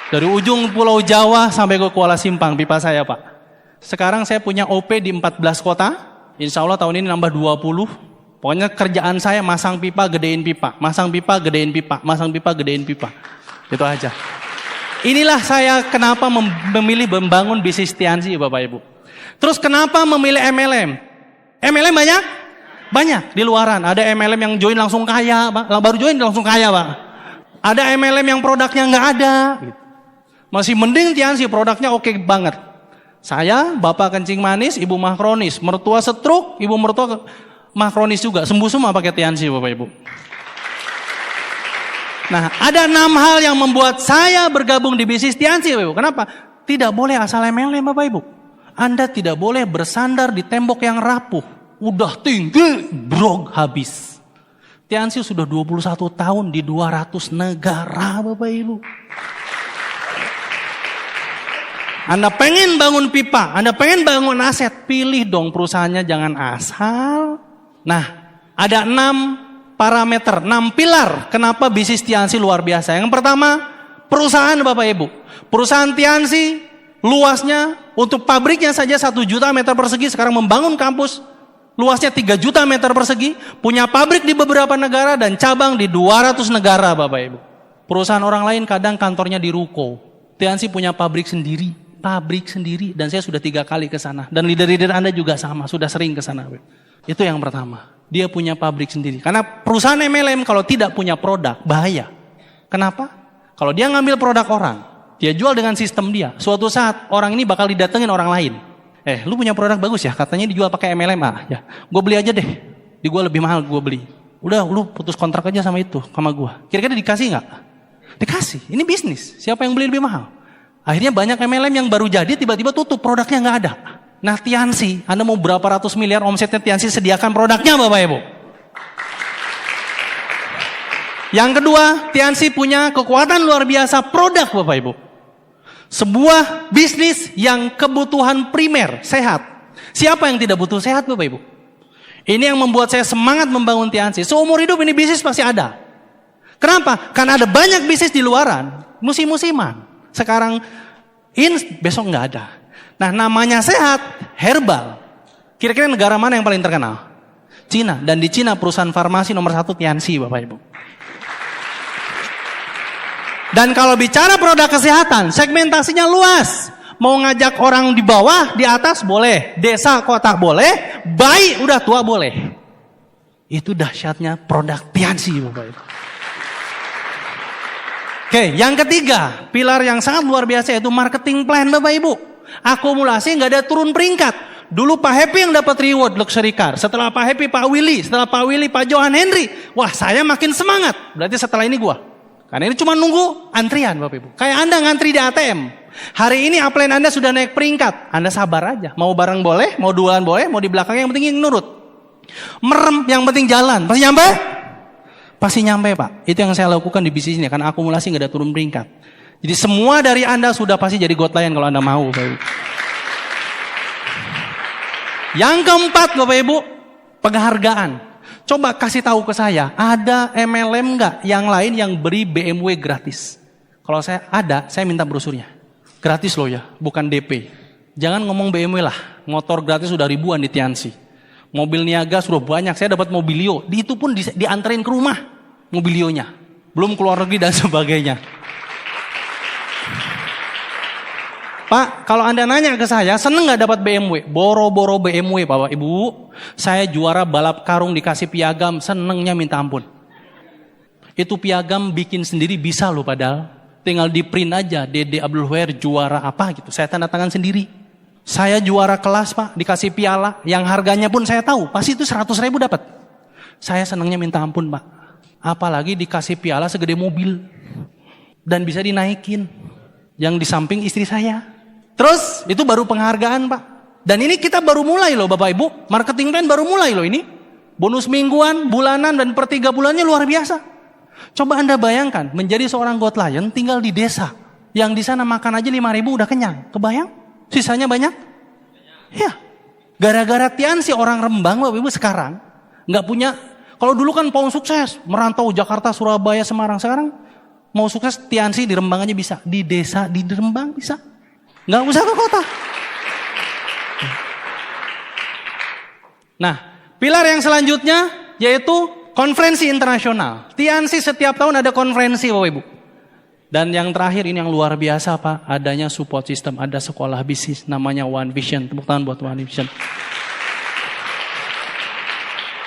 Dari ujung Pulau Jawa sampai ke Kuala Simpang pipa saya Pak. Sekarang saya punya OP di 14 kota. Insya Allah tahun ini nambah 20. Pokoknya kerjaan saya masang pipa, gedein pipa. Masang pipa, gedein pipa. Masang pipa, gedein pipa. Itu aja. Inilah saya kenapa memilih membangun bisnis Tiansi Bapak Ibu. Terus kenapa memilih MLM? MLM banyak? Banyak di luaran. Ada MLM yang join langsung kaya Pak. Baru join langsung kaya Pak. Ada MLM yang produknya nggak ada. Masih mending Tiansi, produknya oke banget. Saya, bapak kencing manis, ibu mah kronis. Mertua stroke, ibu mertua mah kronis juga. Sembuh semua pakai Tiansi Bapak Ibu. Nah, ada 6 hal yang membuat saya bergabung di bisnis Tiansi Bapak Ibu. Kenapa? Tidak boleh asal MLM Bapak Ibu. Anda tidak boleh bersandar di tembok yang rapuh. Udah tinggi, brog habis. Tiansi sudah 21 tahun di 200 negara Bapak Ibu. Anda pengen bangun pipa, Anda pengen bangun aset, pilih dong perusahaannya, jangan asal. Nah, ada 6 parameter, 6 pilar kenapa bisnis Tiansi luar biasa. Yang pertama, perusahaan Bapak Ibu. Perusahaan Tiansi luasnya untuk pabriknya saja 1 juta meter persegi, sekarang membangun kampus luasnya 3 juta meter persegi, punya pabrik di beberapa negara dan cabang di 200 negara Bapak Ibu. Perusahaan orang lain kadang kantornya di ruko. Tiansi punya pabrik sendiri. Dan saya sudah 3 kali ke sana. Dan leader-leader Anda juga sama, sudah sering ke sana. Itu yang pertama. Dia punya pabrik sendiri. Karena perusahaan MLM kalau tidak punya produk, bahaya. Kenapa? Kalau dia ngambil produk orang, dia jual dengan sistem dia. Suatu saat orang ini bakal didatengin orang lain. Lu punya produk bagus ya, katanya dijual pakai MLM. Ya, gue beli aja deh. Di gue lebih mahal, gue beli. Udah, lu putus kontrak aja sama itu, sama gue. Kira-kira dikasih nggak? Dikasih. Ini bisnis. Siapa yang beli lebih mahal? Akhirnya banyak MLM yang baru jadi tiba-tiba tutup, produknya nggak ada. Nah Tiansi, Anda mau berapa ratus miliar omsetnya Tiansi, sediakan produknya Bapak Ibu. Yang kedua, Tiansi punya kekuatan luar biasa produk Bapak Ibu. Sebuah bisnis yang kebutuhan primer, sehat. Siapa yang tidak butuh sehat Bapak Ibu? Ini yang membuat saya semangat membangun Tiansi. Seumur hidup ini bisnis pasti ada. Kenapa? Karena ada banyak bisnis di luaran, musim-musiman. Sekarang besok nggak ada. Nah namanya sehat, herbal. Kira-kira negara mana yang paling terkenal? Cina. Dan di Cina perusahaan farmasi nomor 1 Tiansi Bapak Ibu. Dan kalau bicara produk kesehatan, segmentasinya luas. Mau ngajak orang di bawah, di atas boleh. Desa, kota boleh. Bayi, udah tua boleh. Itu dahsyatnya produk Tiansi Bapak Ibu. Oke, yang ketiga, pilar yang sangat luar biasa yaitu marketing plan Bapak Ibu. Akumulasi nggak ada turun peringkat. Dulu Pak Happy yang dapat reward luxury car. Setelah Pak Happy, Pak Willy. Setelah Pak Willy, Pak Johan Henry. Wah, saya makin semangat. Berarti setelah ini gua. Karena ini cuma nunggu antrian Bapak Ibu. Kayak Anda ngantri di ATM. Hari ini upline Anda sudah naik peringkat. Anda sabar aja. Mau bareng boleh, mau dualan boleh, mau di belakangnya yang penting nurut. Merem yang penting jalan. Pasti nyampe? Pasti nyampe Pak. Itu yang saya lakukan di bisnis ini. Karena akumulasi nggak ada turun peringkat. Jadi semua dari Anda sudah pasti jadi God Lion kalau Anda mau Bapak Ibu. Yang keempat Bapak Ibu, penghargaan. Coba kasih tahu ke saya, ada MLM nggak yang lain yang beri BMW gratis? Kalau saya ada, saya minta brosurnya. Gratis loh ya, bukan DP. Jangan ngomong BMW lah, motor gratis sudah ribuan di Tiansi. Mobil niaga sudah banyak, saya dapat mobilio. Itu pun dianterin ke rumah mobilionya. Belum keluar negeri dan sebagainya. Pak, kalau Anda nanya ke saya, seneng gak dapat BMW? Boro-boro BMW Bapak Ibu. Saya juara balap karung dikasih piagam, senengnya minta ampun. Itu piagam bikin sendiri bisa loh padahal. Tinggal di print aja, Dede Abdul Huer juara apa gitu. Saya tanda tangan sendiri. Saya juara kelas Pak, dikasih piala, yang harganya pun saya tahu, pasti itu 100.000 dapat. Saya senangnya minta ampun Pak. Apalagi dikasih piala segede mobil. Dan bisa dinaikin. Yang di samping istri saya. Terus, itu baru penghargaan Pak. Dan ini kita baru mulai loh Bapak Ibu. Marketing plan baru mulai loh ini. Bonus mingguan, bulanan, dan per 3 bulannya luar biasa. Coba Anda bayangkan, menjadi seorang God Lion tinggal di desa. Yang di sana makan aja 5.000 udah kenyang. Kebayang? Sisanya banyak? Ya. Gara-gara Tiansi orang Rembang Bapak Ibu sekarang nggak punya. Kalau dulu kan mau sukses, merantau Jakarta, Surabaya, Semarang. Sekarang mau sukses Tiansi di Rembang aja bisa. Di desa, di Rembang bisa. Nggak usah ke kota. Nah, pilar yang selanjutnya yaitu konferensi internasional. Tiansi setiap tahun ada konferensi Bapak Ibu. Dan yang terakhir ini yang luar biasa Pak, adanya support system, ada sekolah bisnis namanya One Vision. Tepuk tangan buat One Vision.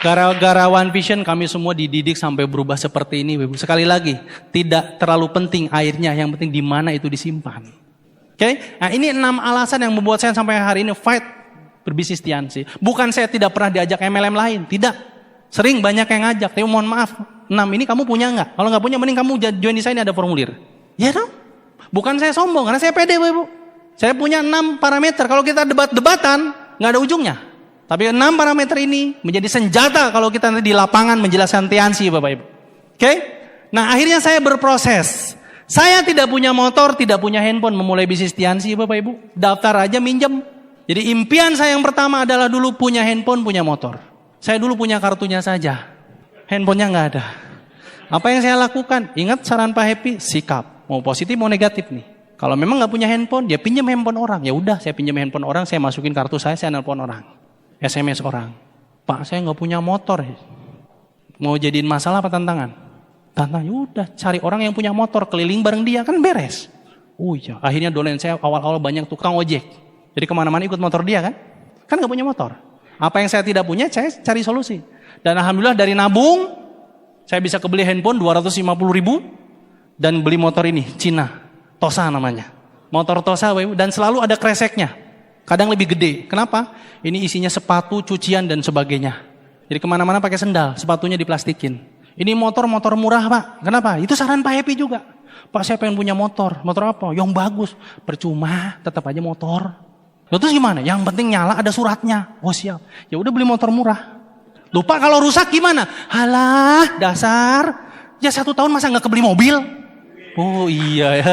Gara-gara One Vision kami semua dididik sampai berubah seperti ini Bapak Ibu. Sekali lagi, tidak terlalu penting airnya, yang penting di mana itu disimpan. Oke? Nah, ini 6 alasan yang membuat saya sampai hari ini fight berbisnis Tiansi. Bukan saya tidak pernah diajak MLM lain, tidak. Sering banyak yang ngajak, tapi mohon maaf, 6 ini kamu punya nggak? Kalau nggak punya, mending kamu join di saya, ini ada formulir. Ya dong? Bukan saya sombong, karena saya pede Bapak Ibu. Saya punya 6 parameter, kalau kita debat-debatan, nggak ada ujungnya. Tapi 6 parameter ini menjadi senjata kalau kita nanti di lapangan menjelaskan Tiansi Bapak Ibu. Oke? Nah akhirnya saya berproses. Saya tidak punya motor, tidak punya handphone, memulai bisnis Tiansi Bapak Ibu. Daftar aja minjem. Jadi impian saya yang pertama adalah dulu punya handphone, punya motor. Saya dulu punya kartunya saja. Handphonenya nggak ada. Apa yang saya lakukan? Ingat saran Pak Happy, sikap. Mau positif mau negatif nih. Kalau memang nggak punya handphone, dia pinjam handphone orang. Ya udah, saya pinjam handphone orang, saya masukin kartu saya nelpon orang. SMS orang. Pak, saya nggak punya motor. Mau jadiin masalah apa tantangan? Tantangan, ya udah cari orang yang punya motor, keliling bareng dia, kan beres. Oh iya, akhirnya dolen saya awal-awal banyak tukang ojek. Jadi kemana-mana ikut motor dia kan? Kan gak punya motor. Apa yang saya tidak punya, saya cari solusi. Dan alhamdulillah dari nabung, saya bisa kebeli handphone 250.000 dan beli motor ini, Cina. Tosa namanya. Motor Tosa, dan selalu ada kreseknya. Kadang lebih gede. Kenapa? Ini isinya sepatu, cucian, dan sebagainya. Jadi kemana-mana pakai sendal, sepatunya diplastikin. Ini motor murah Pak. Kenapa? Itu saran Pak Happy juga. Pak saya pengen punya motor. Motor apa? Yang bagus. Percuma, tetap aja motor. Terus gimana? Yang penting nyala ada suratnya. Oh siap. Ya udah beli motor murah. Lupa kalau rusak gimana? Halah dasar. Ya 1 tahun masa nggak kebeli mobil? Oh iya ya.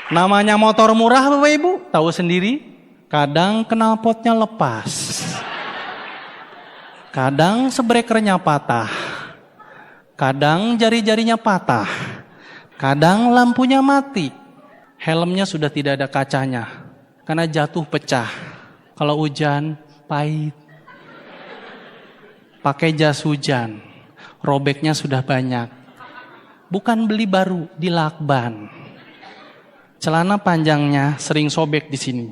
Namanya motor murah Bapak Ibu. Tahu sendiri. Kadang knalpotnya lepas. Kadang sebrekernya patah. Kadang jari-jarinya patah. Kadang lampunya mati. Helmnya sudah tidak ada kacanya. Karena jatuh pecah. Kalau hujan, pahit. Pakai jas hujan. Robeknya sudah banyak. Bukan beli baru, di lakban. Celana panjangnya sering sobek di sini.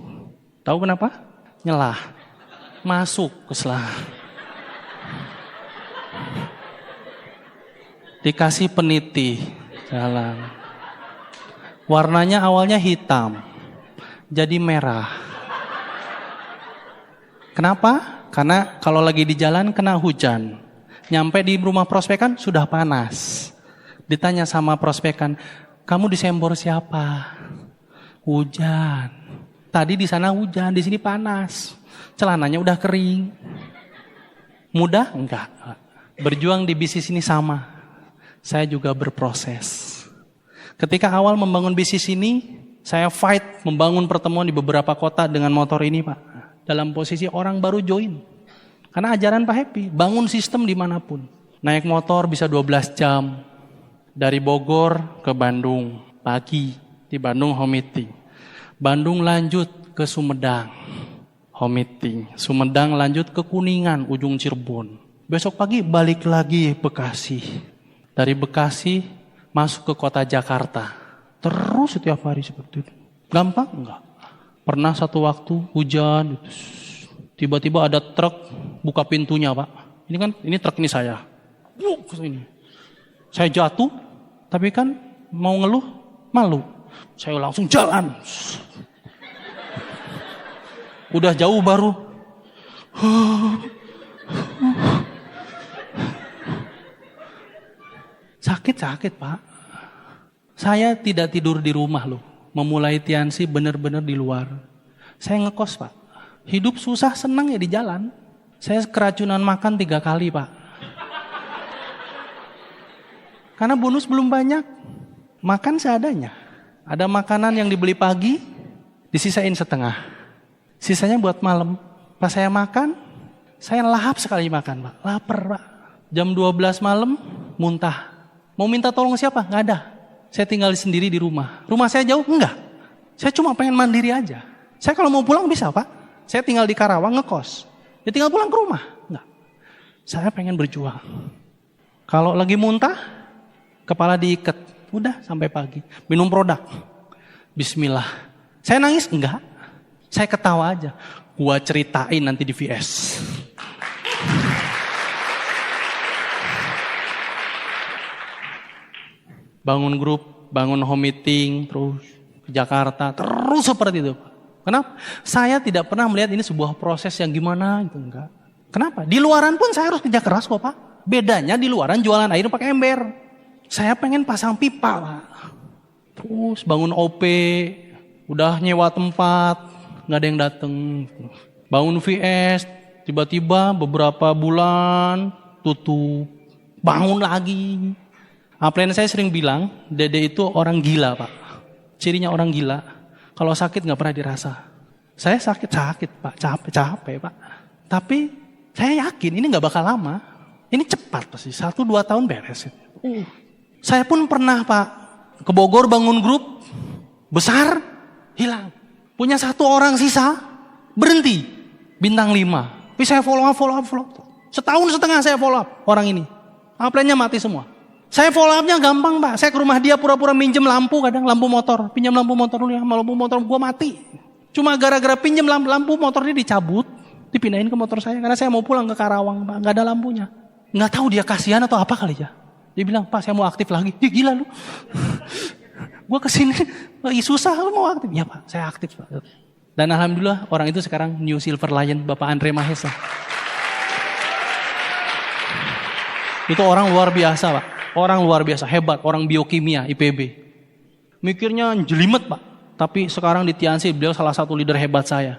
Tahu kenapa? Nyelah. Masuk ke selah. Dikasih peniti. Jalan. Warnanya awalnya hitam. Jadi merah. Kenapa? Karena kalau lagi di jalan kena hujan. Nyampe di rumah prospekan sudah panas. Ditanya sama prospekan, kamu disembor siapa? Hujan. Tadi di sana hujan, di sini panas. Celananya udah kering. Mudah? Enggak. Berjuang di bisnis ini sama. Saya juga berproses. Ketika awal membangun bisnis ini, saya fight membangun pertemuan di beberapa kota dengan motor ini Pak. Dalam posisi orang baru join. Karena ajaran Pak Happy, bangun sistem dimanapun. Naik motor bisa 12 jam. Dari Bogor ke Bandung, pagi. Di Bandung home meeting. Bandung lanjut ke Sumedang, home meeting. Sumedang lanjut ke Kuningan, ujung Cirebon. Besok pagi balik lagi Bekasi. Dari Bekasi masuk ke kota Jakarta. Terus setiap hari seperti itu. Gampang? Enggak. Pernah satu waktu hujan. Tiba-tiba ada truk buka pintunya Pak. Ini truk ini saya. Ini. Saya jatuh. Tapi kan mau ngeluh, malu. Saya langsung jalan. Udah jauh baru. Sakit Pak. Saya tidak tidur di rumah loh. memulai Tiansi benar-benar di luar. Saya ngekos Pak. Hidup susah senang ya di jalan. Saya keracunan makan 3 kali Pak. Karena bonus belum banyak. Makan seadanya. Ada makanan yang dibeli pagi, disisain setengah. Sisanya buat malam. Pas saya makan, saya lahap sekali makan Pak. Lapar Pak. Jam 12 malam, muntah. Mau minta tolong siapa? Nggak ada. Saya tinggal sendiri di rumah. Rumah saya jauh? Enggak. Saya cuma pengen mandiri aja. Saya kalau mau pulang bisa Pak. Saya tinggal di Karawang ngekos. Ya tinggal pulang ke rumah. Enggak. Saya pengen berjuang. Kalau lagi muntah, kepala diikat. Udah sampai pagi. Minum produk. Bismillah. Saya nangis? Enggak. Saya ketawa aja. Gua ceritain nanti di VS. Bangun grup, bangun home meeting, terus ke Jakarta, terus seperti itu. Kenapa? Saya tidak pernah melihat ini sebuah proses yang gimana gitu, enggak. Kenapa? Di luaran pun saya harus kerja keras kok Pak. Bedanya di luaran jualan air pakai ember. Saya pengen pasang pipa Pak. Terus bangun OP, udah nyewa tempat, nggak ada yang dateng. Bangun VS, tiba-tiba beberapa bulan tutup. Bangun lagi. Upline saya sering bilang, Dede itu orang gila Pak. Cirinya orang gila, kalau sakit gak pernah dirasa. Saya sakit Pak, capek Pak. Tapi saya yakin ini gak bakal lama. Ini cepat pasti, 1-2 tahun beres. Saya pun pernah Pak, ke Bogor bangun grup, besar, hilang. Punya 1 orang sisa, berhenti, bintang 5. Tapi saya follow up. Setahun setengah saya follow up orang ini. Upline-nya mati semua. Saya follow up-nya gampang Pak. Saya ke rumah dia pura-pura minjem lampu, kadang lampu motor. Pinjam lampu motor dulu ya, lampu motor gue mati. Cuma gara-gara pinjam lampu motornya dicabut, dipindahin ke motor saya. Karena saya mau pulang ke Karawang Pak, gak ada lampunya. Gak tahu dia kasihan atau apa kali ya. Dia bilang, Pak saya mau aktif lagi. Gila lu. Gue kesini, susah lu mau aktif. Ya Pak, saya aktif Pak. Dan alhamdulillah orang itu sekarang New Silver Lion, Bapak Andre Mahesa. Itu orang luar biasa Pak. Orang luar biasa, hebat, orang biokimia, IPB. Mikirnya jelimet Pak. Tapi sekarang di Tiansi, beliau salah satu leader hebat saya.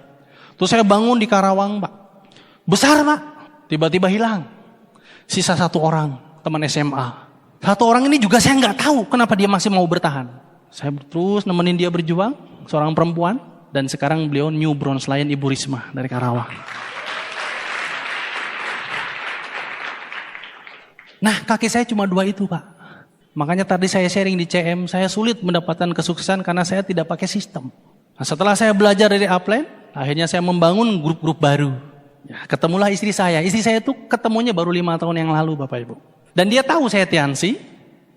Terus saya bangun di Karawang Pak. Besar Pak. Tiba-tiba hilang. Sisa 1 orang, teman SMA. 1 orang ini juga saya nggak tahu kenapa dia masih mau bertahan. Saya terus nemenin dia berjuang, seorang perempuan. Dan sekarang beliau New Bronze Lion Ibu Risma dari Karawang. Nah kaki saya cuma 2 itu Pak. Makanya tadi saya sharing di CM, saya sulit mendapatkan kesuksesan karena saya tidak pakai sistem. Nah, setelah saya belajar dari upline, akhirnya saya membangun grup-grup baru. Ya, ketemulah istri saya. Istri saya itu ketemunya baru 5 tahun yang lalu Bapak Ibu. Dan dia tahu saya Tiansi.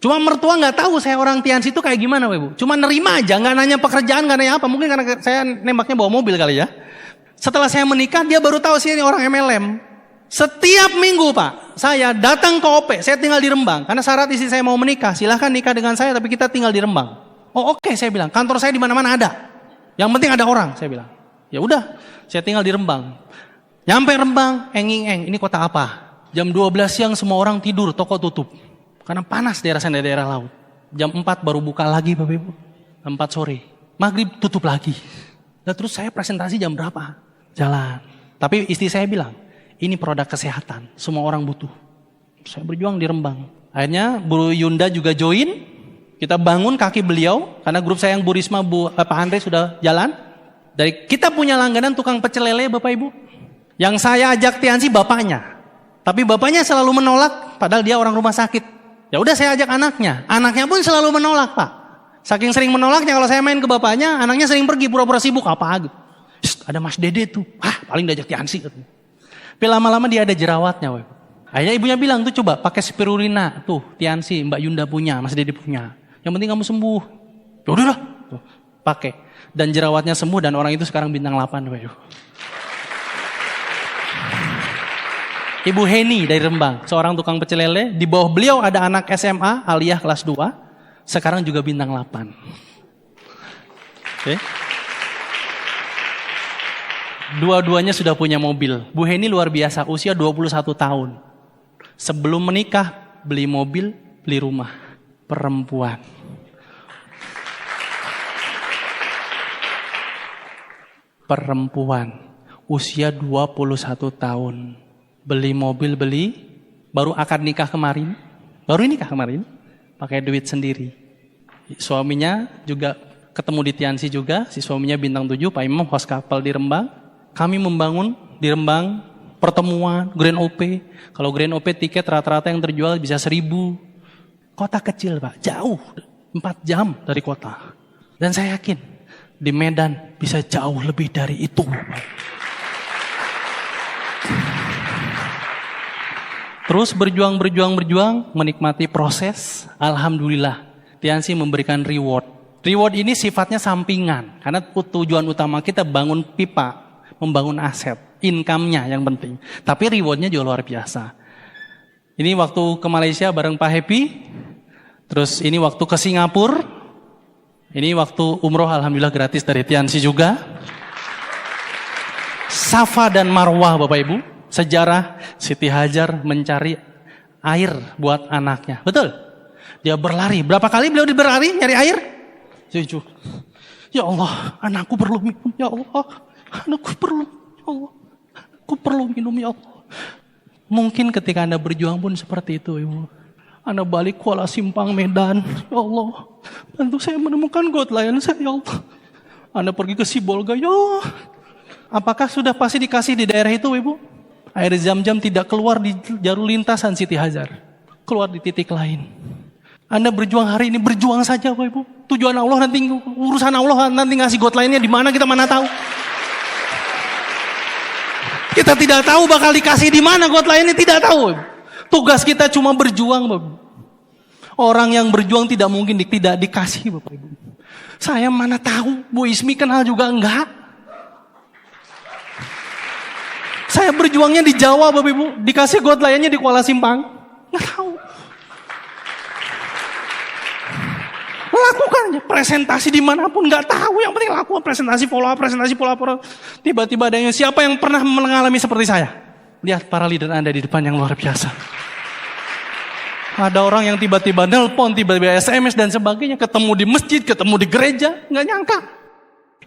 Cuma mertua gak tahu saya orang Tiansi itu kayak gimana Bapak Ibu. Cuma nerima aja, gak nanya pekerjaan, gak nanya apa. Mungkin karena saya nembaknya bawa mobil kali ya. Setelah saya menikah, dia baru tahu saya ini orang MLM. Setiap minggu Pak, saya datang ke OP, saya tinggal di Rembang. Karena syarat istri saya mau menikah, silahkan nikah dengan saya tapi kita tinggal di Rembang. Oh oke, saya bilang, kantor saya di mana-mana ada. Yang penting ada orang, saya bilang. Ya udah, saya tinggal di Rembang. Nyampe Rembang, enging-eng, ini kota apa? Jam 12 siang semua orang tidur, toko tutup. Karena panas daerah sana, daerah laut. Jam 4 baru buka lagi Bapak Ibu. 4 sore, maghrib tutup lagi. Dan terus saya presentasi jam berapa? Jalan. Tapi istri saya bilang, ini produk kesehatan, semua orang butuh. Saya berjuang di Rembang. Akhirnya Bu Yunda juga join. Kita bangun kaki beliau, karena grup saya yang Bu Risma, Pak Andre sudah jalan. Dari kita punya langganan tukang pecel lele Bapak Ibu. Yang saya ajak Tiansi bapaknya. Tapi bapaknya selalu menolak, padahal dia orang rumah sakit. Ya udah saya ajak anaknya. Anaknya pun selalu menolak Pak. Saking sering menolaknya kalau saya main ke bapaknya, anaknya sering pergi pura-pura sibuk apa gitu. Ada Mas Dede tuh, paling diajak Tiansi katanya. Tapi lama-lama dia ada jerawatnya. Woy. Akhirnya ibunya bilang tuh coba pakai spirulina. Tuh Tiansi, Mbak Yunda punya, Mas Dede punya. Yang penting kamu sembuh. Ya udahlah, pakai. Dan jerawatnya sembuh dan orang itu sekarang bintang 8. Woy. Ibu Heni dari Rembang, seorang tukang pecel lele. Di bawah beliau ada anak SMA, Aliyah kelas 2. Sekarang juga bintang 8. Oke. Dua-duanya sudah punya mobil. Bu Heni luar biasa, usia 21 tahun. Sebelum menikah, beli mobil, beli rumah. Perempuan. perempuan, usia 21 tahun. Beli mobil, baru akad nikah kemarin. Baru nikah kemarin, pakai duit sendiri. Suaminya juga ketemu di Tiansi juga, si suaminya bintang 7, Pak Imam host kapal di Rembang. Kami membangun di Rembang pertemuan Grand OP. Kalau Grand OP tiket rata-rata yang terjual bisa 1.000. Kota kecil Pak, jauh, 4 jam dari kota. Dan saya yakin di Medan bisa jauh lebih dari itu. Terus berjuang, menikmati proses. Alhamdulillah, Tiansi memberikan reward. Reward ini sifatnya sampingan. Karena tujuan utama kita bangun pipa, membangun aset. Income-nya yang penting. Tapi reward-nya juga luar biasa. Ini waktu ke Malaysia bareng Pak Happy. Terus ini waktu ke Singapura. Ini waktu umroh alhamdulillah gratis dari Tiansi juga. Safa dan Marwah Bapak Ibu. Sejarah Siti Hajar mencari air buat anaknya. Betul? Dia berlari. Berapa kali beliau berlari nyari air? 7. Ya Allah, anakku perlu minum. Ya Allah, anakku perlu. Ya Allah, aku perlu minum. Ya Allah. Mungkin ketika Anda berjuang pun seperti itu, Ibu. Anda balik Kuala Simpang Medan. Ya Allah, bantu saya menemukan Godline saya. Ya Allah. Anda pergi ke Sibolga. Ya Allah. Apakah sudah pasti dikasih di daerah itu, Ibu? Air Zam-Zam tidak keluar di jalur lintasan Siti Hajar. Keluar di titik lain. Anda berjuang hari ini, berjuang saja Bapak Ibu. Tujuan Allah nanti, urusan Allah nanti ngasih Godline-nya di mana kita mana tahu. Kita tidak tahu bakal dikasih di mana Godline-nya, tidak tahu. Tugas kita cuma berjuang Bapak Ibu. Orang yang berjuang tidak mungkin tidak dikasih Bapak Ibu. Saya mana tahu, Bu Ismi kenal juga enggak. Saya berjuangnya di Jawa Bapak Ibu, dikasih Godline-nya di Kuala Simpang. Nggak tahu. Lakukan aja, presentasi dimanapun nggak tahu. Yang penting lakukan presentasi follow up. Tiba-tiba ada yang siapa yang pernah mengalami seperti saya? Lihat para leader Anda di depan yang luar biasa. Ada orang yang tiba-tiba nelpon, tiba-tiba SMS dan sebagainya, ketemu di masjid, ketemu di gereja, nggak nyangka.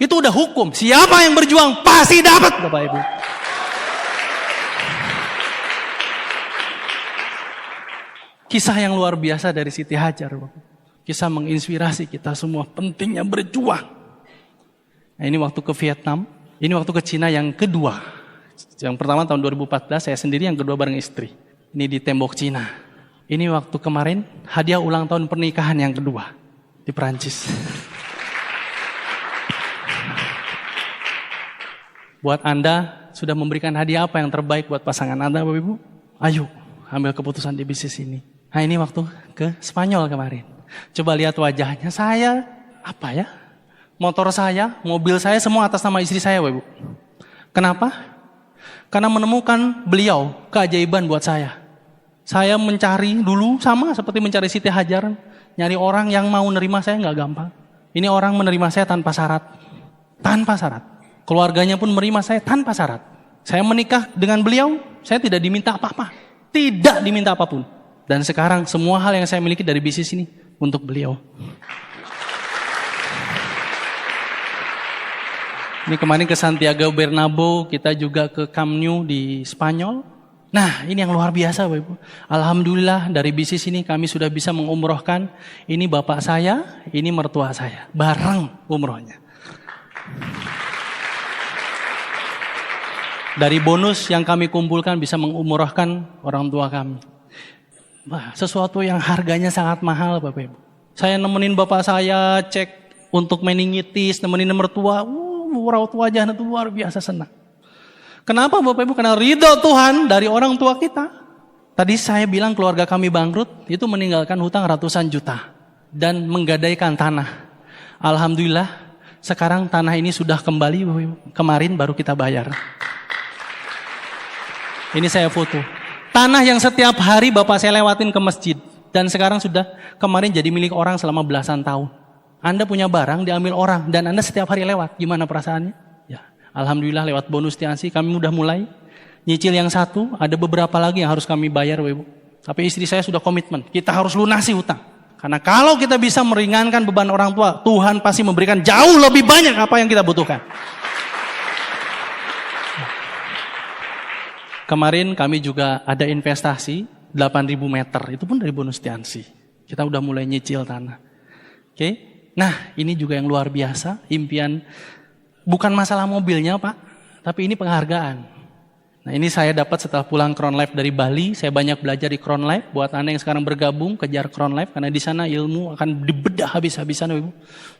Itu udah hukum. Siapa yang berjuang pasti dapat, Bapak Ibu. Kisah yang luar biasa dari Siti Hajar. Kisah menginspirasi kita semua pentingnya berjuang. Nah, ini waktu ke Vietnam. Ini waktu ke Cina yang kedua. Yang pertama tahun 2014 saya sendiri, yang kedua bareng istri. Ini di tembok Cina. Ini waktu kemarin hadiah ulang tahun pernikahan yang kedua di Perancis. Buat Anda sudah memberikan hadiah apa yang terbaik buat pasangan Anda Bapak Ibu? Ayo ambil keputusan di bisnis ini. Nah ini waktu ke Spanyol kemarin. Coba lihat wajahnya, saya apa ya? Motor saya, mobil saya semua atas nama istri saya Bapak Ibu. Kenapa? Karena menemukan beliau keajaiban buat saya. Saya mencari dulu sama seperti mencari Siti Hajar. Nyari orang yang mau nerima saya nggak gampang. Ini orang menerima saya tanpa syarat. Tanpa syarat. Keluarganya pun menerima saya tanpa syarat. Saya menikah dengan beliau, saya tidak diminta apa-apa. Tidak diminta apapun. Dan sekarang semua hal yang saya miliki dari bisnis ini untuk beliau. Ini kemarin ke Santiago Bernabeu, kita juga ke Camp Nou di Spanyol. Nah ini yang luar biasa Bapak Ibu. Alhamdulillah dari bisnis ini kami sudah bisa mengumrohkan. Ini bapak saya, ini mertua saya. Bareng umrohnya. Dari bonus yang kami kumpulkan bisa mengumrohkan orang tua kami. Wah, sesuatu yang harganya sangat mahal Bapak Ibu. Saya nemenin bapak saya cek untuk meningitis, nemenin mertua. Raut wajahnya itu luar biasa senang. Kenapa Bapak Ibu? Karena ridho Tuhan dari orang tua kita. Tadi saya bilang keluarga kami bangkrut, itu meninggalkan hutang ratusan juta. Dan menggadaikan tanah. Alhamdulillah, sekarang tanah ini sudah kembali Bapak Ibu. Kemarin baru kita bayar. Ini saya foto. Tanah yang setiap hari Bapak saya lewatin ke masjid. Dan sekarang sudah kemarin jadi milik orang selama belasan tahun. Anda punya barang diambil orang dan Anda setiap hari lewat. Gimana perasaannya? Ya, alhamdulillah lewat bonus Tiansi kami udah mulai. Nyicil yang satu, ada beberapa lagi yang harus kami bayar Ibu. Tapi istri saya sudah komitmen, kita harus lunasi hutang. Karena kalau kita bisa meringankan beban orang tua, Tuhan pasti memberikan jauh lebih banyak apa yang kita butuhkan. kemarin kami juga ada investasi 8.000 meter, itu pun dari bonus Tiansi. Kita udah mulai nyicil tanah. Oke, nah ini juga yang luar biasa, impian bukan masalah mobilnya Pak, tapi ini penghargaan. Nah ini saya dapat setelah pulang Crown Life dari Bali, saya banyak belajar di Crown Life. Buat Anda yang sekarang bergabung, kejar Crown Life, karena di sana ilmu akan dibedah habis-habisan Ibu.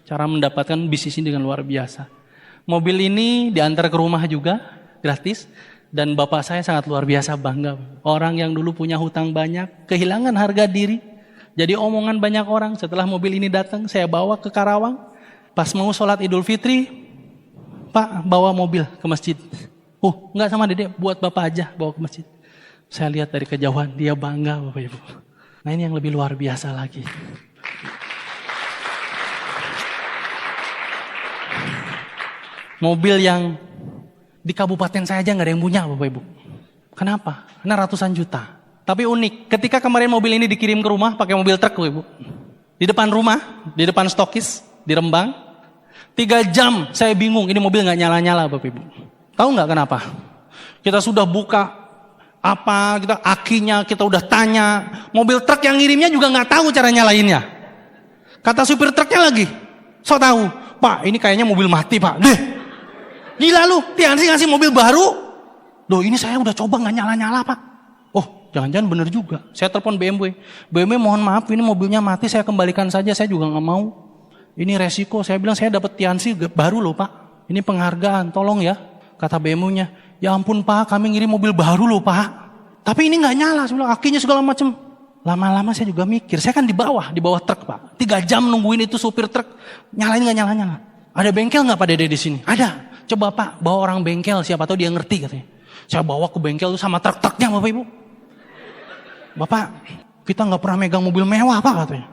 Cara mendapatkan bisnis ini dengan luar biasa. Mobil ini diantar ke rumah juga, gratis. Dan bapak saya sangat luar biasa bangga. Orang yang dulu punya hutang banyak, kehilangan harga diri. Jadi omongan banyak orang, setelah mobil ini datang, saya bawa ke Karawang. Pas mau sholat Idul Fitri, Pak bawa mobil ke masjid. Enggak sama dedek, buat bapak aja bawa ke masjid. Saya lihat dari kejauhan, dia bangga Bapak Ibu. Nah ini yang lebih luar biasa lagi. Mobil yang di kabupaten saya aja nggak ada yang punya Bapak Ibu. Kenapa? Karena ratusan juta. Tapi unik, ketika kemarin mobil ini dikirim ke rumah pakai mobil truk Bapak Ibu. Di depan rumah, di depan stokis, di Rembang. 3 jam saya bingung, ini mobil nggak nyala-nyala Bapak Ibu. Tahu nggak kenapa? Kita sudah buka kita akinya, kita udah tanya. Mobil truk yang ngirimnya juga nggak tahu cara nyalainnya. Kata supir truknya lagi, so tahu, Pak ini kayaknya mobil mati Pak. Deh, gila lu, Tiansi ngasih mobil baru. Loh ini saya udah coba nggak nyala-nyala Pak. Oh jangan-jangan bener juga. Saya telepon BMW. BMW mohon maaf ini mobilnya mati, saya kembalikan saja, saya juga nggak mau. Ini resiko, saya bilang saya dapat Tiansi baru loh Pak. Ini penghargaan, tolong ya. Kata BMW-nya, ya ampun Pak, kami ngirim mobil baru loh Pak. Tapi ini nggak nyala, saya bilang akinya segala macam. Lama-lama saya juga mikir, saya kan di bawah truk Pak. 3 jam nungguin itu supir truk, nyalain nggak nyala-nyala. Ada bengkel nggak Pak Dede di sini? Ada. Coba Pak, bawa orang bengkel, siapa tahu dia ngerti katanya. Saya bawa ke bengkel itu sama truk-truknya Bapak Ibu. Bapak, kita nggak pernah megang mobil mewah Pak katanya.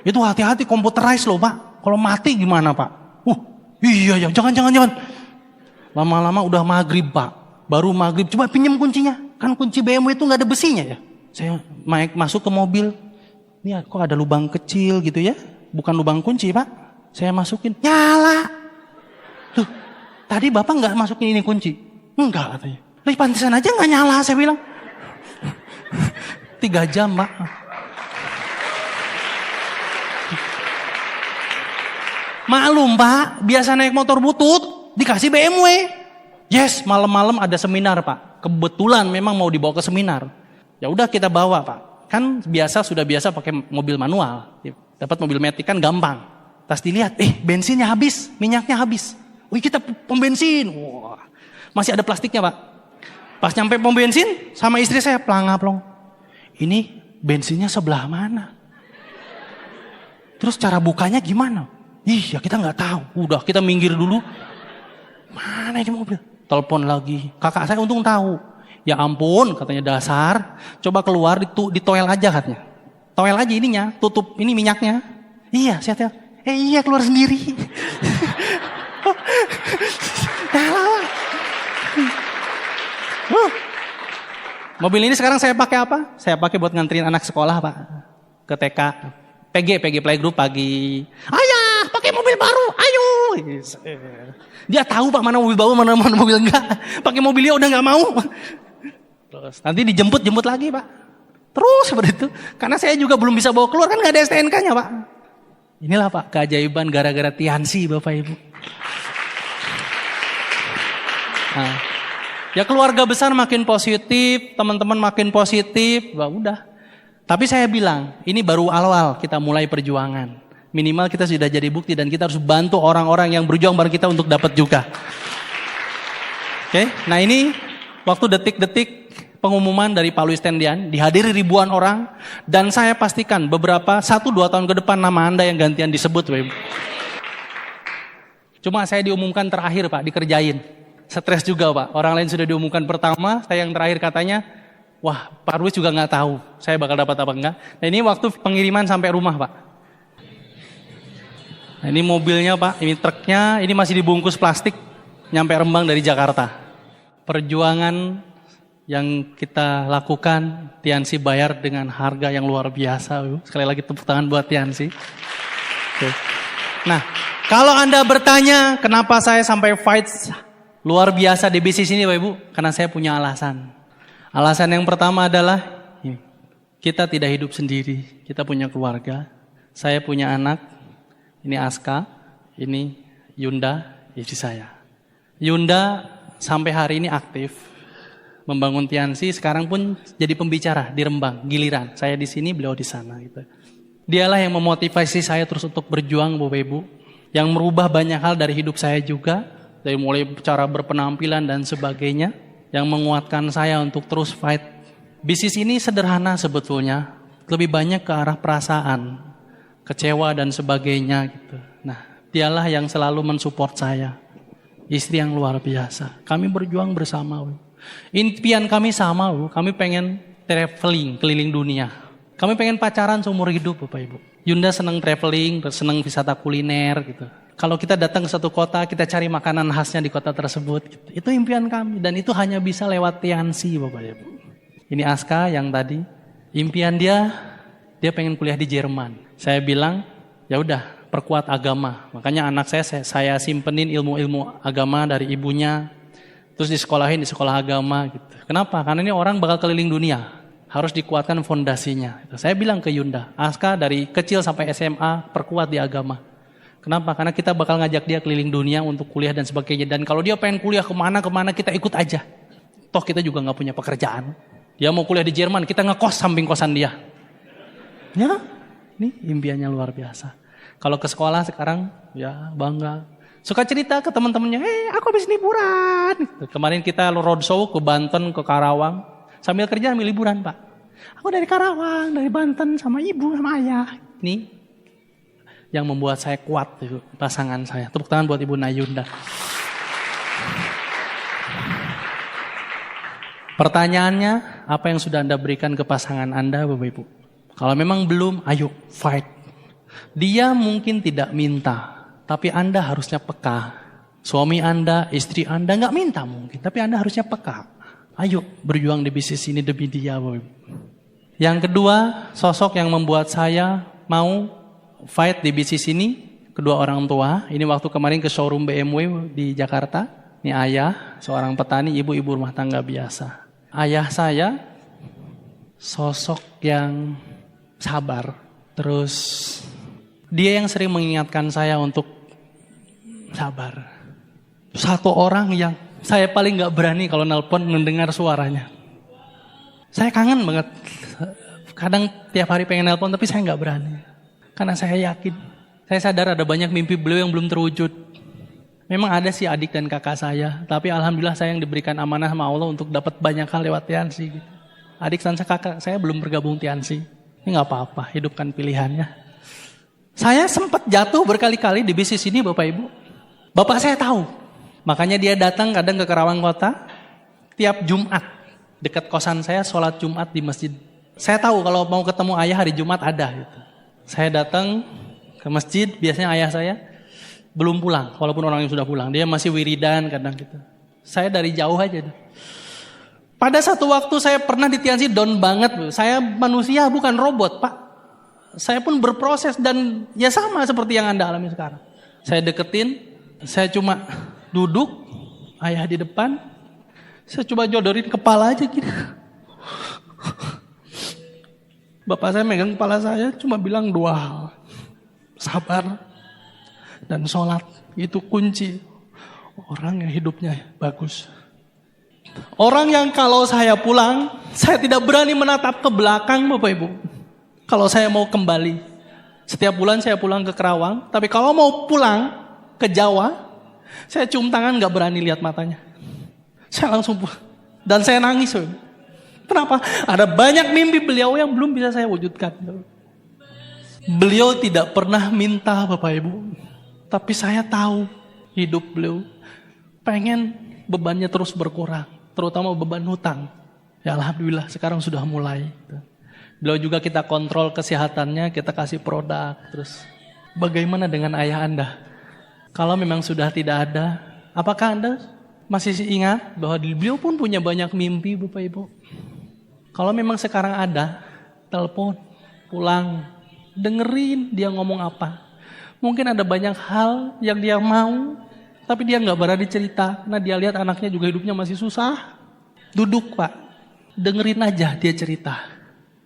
Itu hati-hati computerized loh Pak. Kalau mati gimana Pak? Iya ya, jangan. Lama-lama udah maghrib Pak. Baru maghrib, coba pinjam kuncinya. Kan kunci BMW itu gak ada besinya ya. Saya masuk ke mobil. Ini kok ada lubang kecil gitu ya. Bukan lubang kunci Pak. Saya masukin, nyala. Loh, tadi Bapak gak masukin ini kunci? Enggak katanya. Loh pantesan aja gak nyala saya bilang. 3 jam Pak. Maklum Pak, biasa naik motor butut. Dikasih BMW. Yes, malam-malam ada seminar Pak. Kebetulan memang mau dibawa ke seminar. Ya udah kita bawa Pak. Kan sudah biasa pakai mobil manual. Dapat mobil matic kan gampang. Tas dilihat, bensinnya habis, minyaknya habis. Wih kita pom bensin. Wah, masih ada plastiknya Pak. Pas nyampe pom bensin, sama istri saya plong. Ini bensinnya sebelah mana? Terus cara bukanya gimana? Ya kita nggak tahu. Udah kita minggir dulu. Mana ini mobil? Telepon lagi. Kakak saya untung tahu. Ya ampun, katanya dasar. Coba keluar di toel aja katanya. Toel aja ininya, tutup ini minyaknya. Iya, saya tahu. Iya keluar sendiri. Mobil ini sekarang saya pakai apa? Saya pakai buat nganterin anak sekolah Pak. Ke TK. PG Playgroup pagi. Ayah, pakai mobil baru, ayo. Dia tahu Pak mana mobil baru, mana mobil enggak. Pakai mobilnya udah nggak mau. Terus nanti dijemput lagi Pak. Terus seperti itu. Karena saya juga belum bisa bawa keluar kan nggak ada STNK-nya Pak. Inilah Pak keajaiban gara-gara Tiansi Bapak Ibu. Nah, ya keluarga besar makin positif, teman-teman makin positif, udah. Tapi saya bilang, ini baru awal kita mulai perjuangan. Minimal kita sudah jadi bukti dan kita harus bantu orang-orang yang berjuang bareng kita untuk dapat juga. Oke, nah ini waktu detik-detik pengumuman dari Pak Luis Tendian, dihadiri ribuan orang, dan saya pastikan beberapa 1-2 tahun ke depan nama Anda yang gantian disebut. Cuma saya diumumkan terakhir Pak, dikerjain. Stres juga Pak, orang lain sudah diumumkan pertama, saya yang terakhir katanya, wah Pak Luis juga nggak tahu saya bakal dapat apa enggak. Nah ini waktu pengiriman sampai rumah Pak. Nah, ini mobilnya Pak, ini truknya, ini masih dibungkus plastik, nyampe Rembang dari Jakarta. Perjuangan yang kita lakukan, Tiansi bayar dengan harga yang luar biasa. Sekali lagi tepuk tangan buat Tiansi. Oke. Nah, kalau Anda bertanya kenapa saya sampai fight luar biasa di bisnis ini Bapak Ibu, karena saya punya alasan. Alasan yang pertama adalah kita tidak hidup sendiri, kita punya keluarga. Saya punya anak, ini Aska, ini Yunda, istri saya. Yunda sampai hari ini aktif membangun Tiansi, sekarang pun jadi pembicara di Rembang, giliran. Saya di sini, beliau di sana gitu. Dialah yang memotivasi saya terus untuk berjuang, Bapak Ibu, yang merubah banyak hal dari hidup saya juga, dari mulai cara berpenampilan dan sebagainya, yang menguatkan saya untuk terus fight. Bisnis ini sederhana sebetulnya, lebih banyak ke arah perasaan, kecewa dan sebagainya gitu. Nah, dialah yang selalu mensupport saya. Istri yang luar biasa. Kami berjuang bersama. Impian kami sama, kami pengen traveling keliling dunia. Kami pengen pacaran seumur hidup, Bapak Ibu. Yunda senang traveling, senang wisata kuliner gitu. Kalau kita datang ke satu kota, kita cari makanan khasnya di kota tersebut. Gitu. Itu impian kami dan itu hanya bisa lewat Tiansi, Bapak Ibu. Ini Aska yang tadi, impian dia pengen kuliah di Jerman. Saya bilang, ya udah perkuat agama. Makanya anak saya simpenin ilmu-ilmu agama dari ibunya, terus disekolahin di sekolah agama gitu. Kenapa? Karena ini orang bakal keliling dunia. Harus dikuatkan fondasinya. Saya bilang ke Yunda, Aska dari kecil sampai SMA perkuat di agama. Kenapa? Karena kita bakal ngajak dia keliling dunia untuk kuliah dan sebagainya. Dan kalau dia pengen kuliah kemana kita ikut aja. Toh kita juga gak punya pekerjaan. Dia mau kuliah di Jerman, kita ngekos samping kosan dia. Ya, ini impiannya luar biasa. Kalau ke sekolah sekarang, ya bangga. Suka cerita ke teman-temannya, aku habis liburan. Kemarin kita roadshow ke Banten, ke Karawang. Sambil kerja ambil liburan, Pak. Aku dari Karawang, dari Banten sama ibu, sama ayah. Ini yang membuat saya kuat, pasangan saya. Tepuk tangan buat Ibu Nayunda. Pertanyaannya, apa yang sudah Anda berikan ke pasangan Anda, Bapak Ibu? Kalau memang belum, ayo fight. Dia mungkin tidak minta, tapi Anda harusnya peka. Suami Anda, istri Anda nggak minta mungkin, tapi Anda harusnya peka. Ayo berjuang di bisnis ini demi dia, Bapak Ibu. Yang kedua, sosok yang membuat saya mau fight di bisnis ini, kedua orang tua. Ini waktu kemarin ke showroom BMW di Jakarta. Ini ayah, seorang petani, ibu rumah tangga biasa. Ayah saya, sosok yang sabar. Terus, dia yang sering mengingatkan saya untuk sabar. Satu orang yang saya paling gak berani kalau nelpon mendengar suaranya. Saya kangen banget. Kadang tiap hari pengen nelpon tapi saya gak berani. Karena saya yakin. Saya sadar ada banyak mimpi beliau yang belum terwujud. Memang ada sih adik dan kakak saya. Tapi alhamdulillah saya yang diberikan amanah sama Allah untuk dapat banyak hal lewat Tiansi. Gitu. Adik dan kakak saya belum bergabung Tiansi. Ini gak apa-apa, hidupkan pilihannya. Saya sempat jatuh berkali-kali di bisnis ini Bapak Ibu. Bapak saya tahu. Makanya dia datang kadang ke Karawang Kota, tiap Jumat, dekat kosan saya sholat Jumat di masjid. Saya tahu kalau mau ketemu ayah hari Jumat ada. Gitu. Saya datang ke masjid, biasanya ayah saya belum pulang, walaupun orang yang sudah pulang. Dia masih wiridan kadang gitu. Saya dari jauh aja. Pada satu waktu saya pernah di Tiansi down banget. Saya manusia bukan robot, Pak. Saya pun berproses dan ya sama seperti yang Anda alami sekarang. Saya deketin, saya cuma duduk, ayah di depan, saya coba jodorin kepala aja gitu. Bapak saya megang kepala saya, cuma bilang 2 hal. Sabar dan sholat, itu kunci orang yang hidupnya bagus. Orang yang kalau saya pulang, saya tidak berani menatap ke belakang Bapak Ibu. Kalau saya mau kembali, setiap bulan saya pulang ke Karawang, tapi kalau mau pulang ke Jawa, saya cium tangan gak berani lihat matanya. Saya langsung dan saya nangis. Kenapa? Ada banyak mimpi beliau yang belum bisa saya wujudkan. Beliau tidak pernah minta Bapak Ibu. Tapi saya tahu hidup beliau pengen bebannya terus berkurang. Terutama beban hutang. Ya alhamdulillah sekarang sudah mulai. Beliau juga kita kontrol kesehatannya, kita kasih produk. Terus bagaimana dengan ayah Anda? Kalau memang sudah tidak ada, apakah Anda masih ingat bahwa beliau pun punya banyak mimpi Bapak Ibu? Kalau memang sekarang ada, telepon, pulang, dengerin dia ngomong apa. Mungkin ada banyak hal yang dia mau, tapi dia gak berani cerita. Karena dia lihat anaknya juga hidupnya masih susah. Duduk Pak, dengerin aja dia cerita.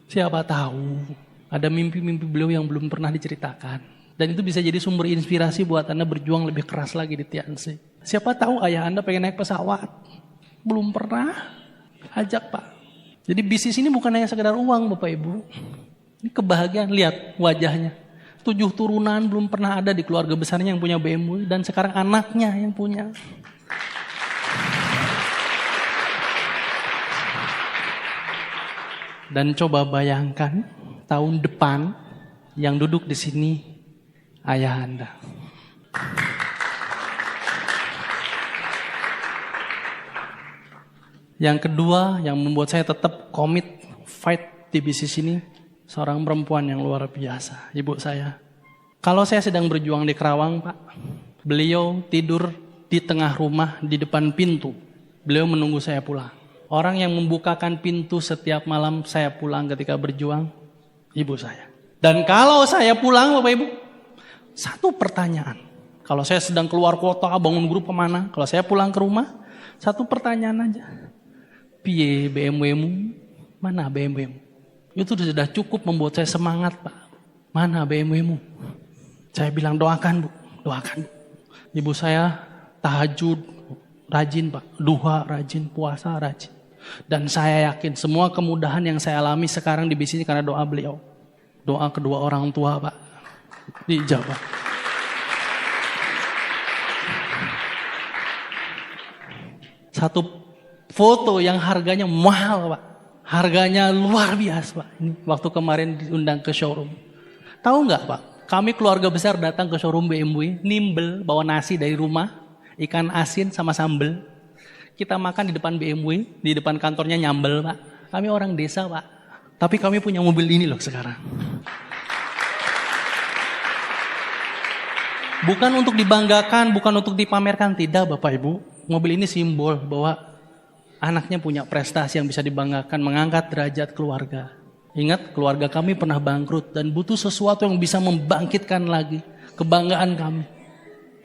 Siapa tahu ada mimpi-mimpi beliau yang belum pernah diceritakan. Dan itu bisa jadi sumber inspirasi buat Anda berjuang lebih keras lagi di Tiansi. Siapa tahu ayah Anda pengen naik pesawat. Belum pernah. Ajak Pak. Jadi bisnis ini bukan hanya sekedar uang Bapak Ibu. Ini kebahagiaan. Lihat wajahnya. 7 turunan belum pernah ada di keluarga besarnya yang punya BMW. Dan sekarang anaknya yang punya. Dan coba bayangkan tahun depan yang duduk di sini ayah Anda. Yang kedua yang membuat saya tetap komit fight di bisnis ini, seorang perempuan yang luar biasa, ibu saya. Kalau saya sedang berjuang di Kerawang, Pak, beliau tidur di tengah rumah di depan pintu. Beliau menunggu saya pulang. Orang yang membukakan pintu setiap malam saya pulang ketika berjuang, ibu saya. Dan kalau saya pulang Bapak Ibu, satu pertanyaan. Kalau saya sedang keluar kota, bangun grup kemana, kalau saya pulang ke rumah, satu pertanyaan aja. Piye BMW-mu? Mana BMW-mu? Itu sudah cukup membuat saya semangat Pak. Mana BMW-mu? Saya bilang doakan Bu, doakan Bu. Ibu saya tahajud, rajin Pak. Duha rajin, puasa rajin. Dan saya yakin semua kemudahan yang saya alami sekarang di bisnis karena doa beliau. Doa kedua orang tua Pak. Dijawab. Satu foto yang harganya mahal Pak. Harganya luar biasa Pak. Ini waktu kemarin diundang ke showroom. Tahu nggak Pak? Kami keluarga besar datang ke showroom BMW. Nimbel bawa nasi dari rumah. Ikan asin sama sambal. Kita makan di depan BMW, di depan kantornya nyambel Pak. Kami orang desa Pak. Tapi kami punya mobil ini loh sekarang. Bukan untuk dibanggakan, bukan untuk dipamerkan. Tidak Bapak Ibu. Mobil ini simbol bahwa anaknya punya prestasi yang bisa dibanggakan. Mengangkat derajat keluarga. Ingat keluarga kami pernah bangkrut. Dan butuh sesuatu yang bisa membangkitkan lagi kebanggaan kami.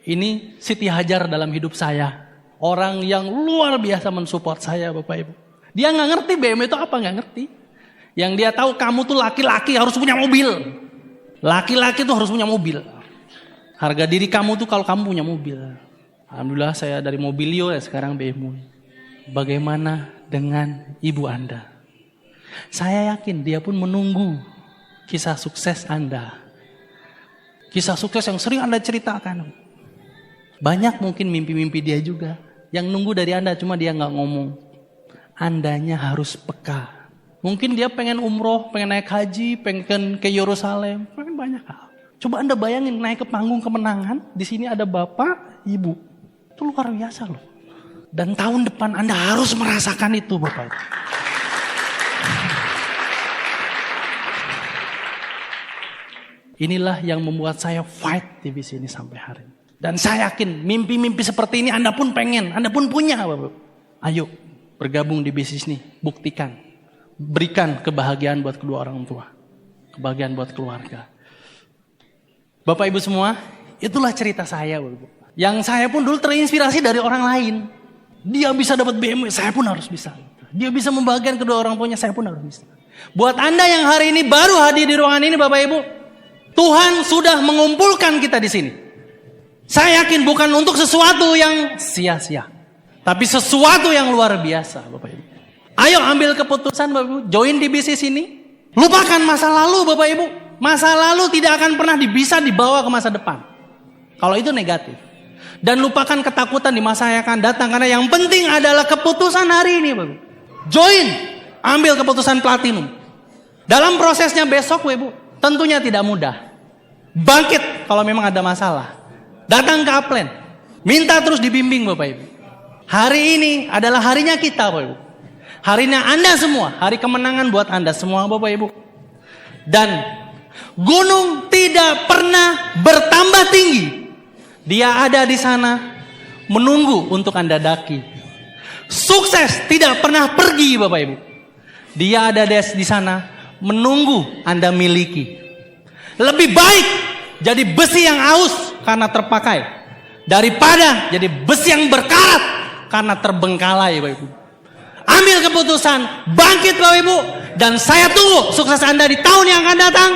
Ini Siti Hajar dalam hidup saya. Orang yang luar biasa mensupport saya Bapak Ibu. Dia gak ngerti BMW itu apa, gak ngerti. Yang dia tahu kamu tuh laki-laki harus punya mobil. Laki-laki tuh harus punya mobil. Harga diri kamu tuh kalau kamu punya mobil. Alhamdulillah saya dari Mobilio ya sekarang BMW. Bagaimana dengan ibu Anda? Saya yakin dia pun menunggu kisah sukses Anda. Kisah sukses yang sering Anda ceritakan. Banyak mungkin mimpi-mimpi dia juga. Yang nunggu dari Anda cuma dia gak ngomong. Andanya harus peka. Mungkin dia pengen umroh, pengen naik haji, pengen ke Yerusalem. Pengen banyak hal. Coba Anda bayangin naik ke panggung kemenangan. Di sini ada bapak, ibu. Itu luar biasa loh. Dan tahun depan Anda harus merasakan itu Bapak. Inilah yang membuat saya fight di bisnis ini sampai hari ini. Dan saya yakin mimpi-mimpi seperti ini Anda pun pengen, Anda pun punya Bapak. Ayo bergabung di bisnis ini, buktikan. Berikan kebahagiaan buat kedua orang tua. Kebahagiaan buat keluarga. Bapak Ibu semua, itulah cerita saya Bapak. Yang saya pun dulu terinspirasi dari orang lain. Dia bisa dapat BMW, saya pun harus bisa. Dia bisa membahagiakan kedua orang tuanya, saya pun harus bisa. Buat Anda yang hari ini baru hadir di ruangan ini Bapak Ibu, Tuhan sudah mengumpulkan kita di sini. Saya yakin bukan untuk sesuatu yang sia-sia. Tapi sesuatu yang luar biasa Bapak Ibu. Ayo ambil keputusan Bapak Ibu. Join di bisnis ini. Lupakan masa lalu Bapak Ibu. Masa lalu tidak akan pernah bisa dibawa ke masa depan. Kalau itu negatif. Dan lupakan ketakutan di masa yang akan datang. Karena yang penting adalah keputusan hari ini Bapak Ibu. Join. Ambil keputusan platinum. Dalam prosesnya besok Bapak Ibu. Tentunya tidak mudah. Bangkit kalau memang ada masalah. Datang ke Upland. Minta terus dibimbing Bapak Ibu. Hari ini adalah harinya kita Bapak Ibu. Harinya Anda semua. Hari kemenangan buat Anda semua Bapak Ibu. Dan gunung tidak pernah bertambah tinggi. Dia ada di sana menunggu untuk Anda daki. Sukses tidak pernah pergi Bapak Ibu. Dia ada di sana menunggu Anda miliki. Lebih baik jadi besi yang aus karena terpakai daripada jadi besi yang berkarat karena terbengkalai Bapak Ibu. Ambil keputusan bangkit Bapak Ibu. Dan saya tunggu sukses Anda di tahun yang akan datang.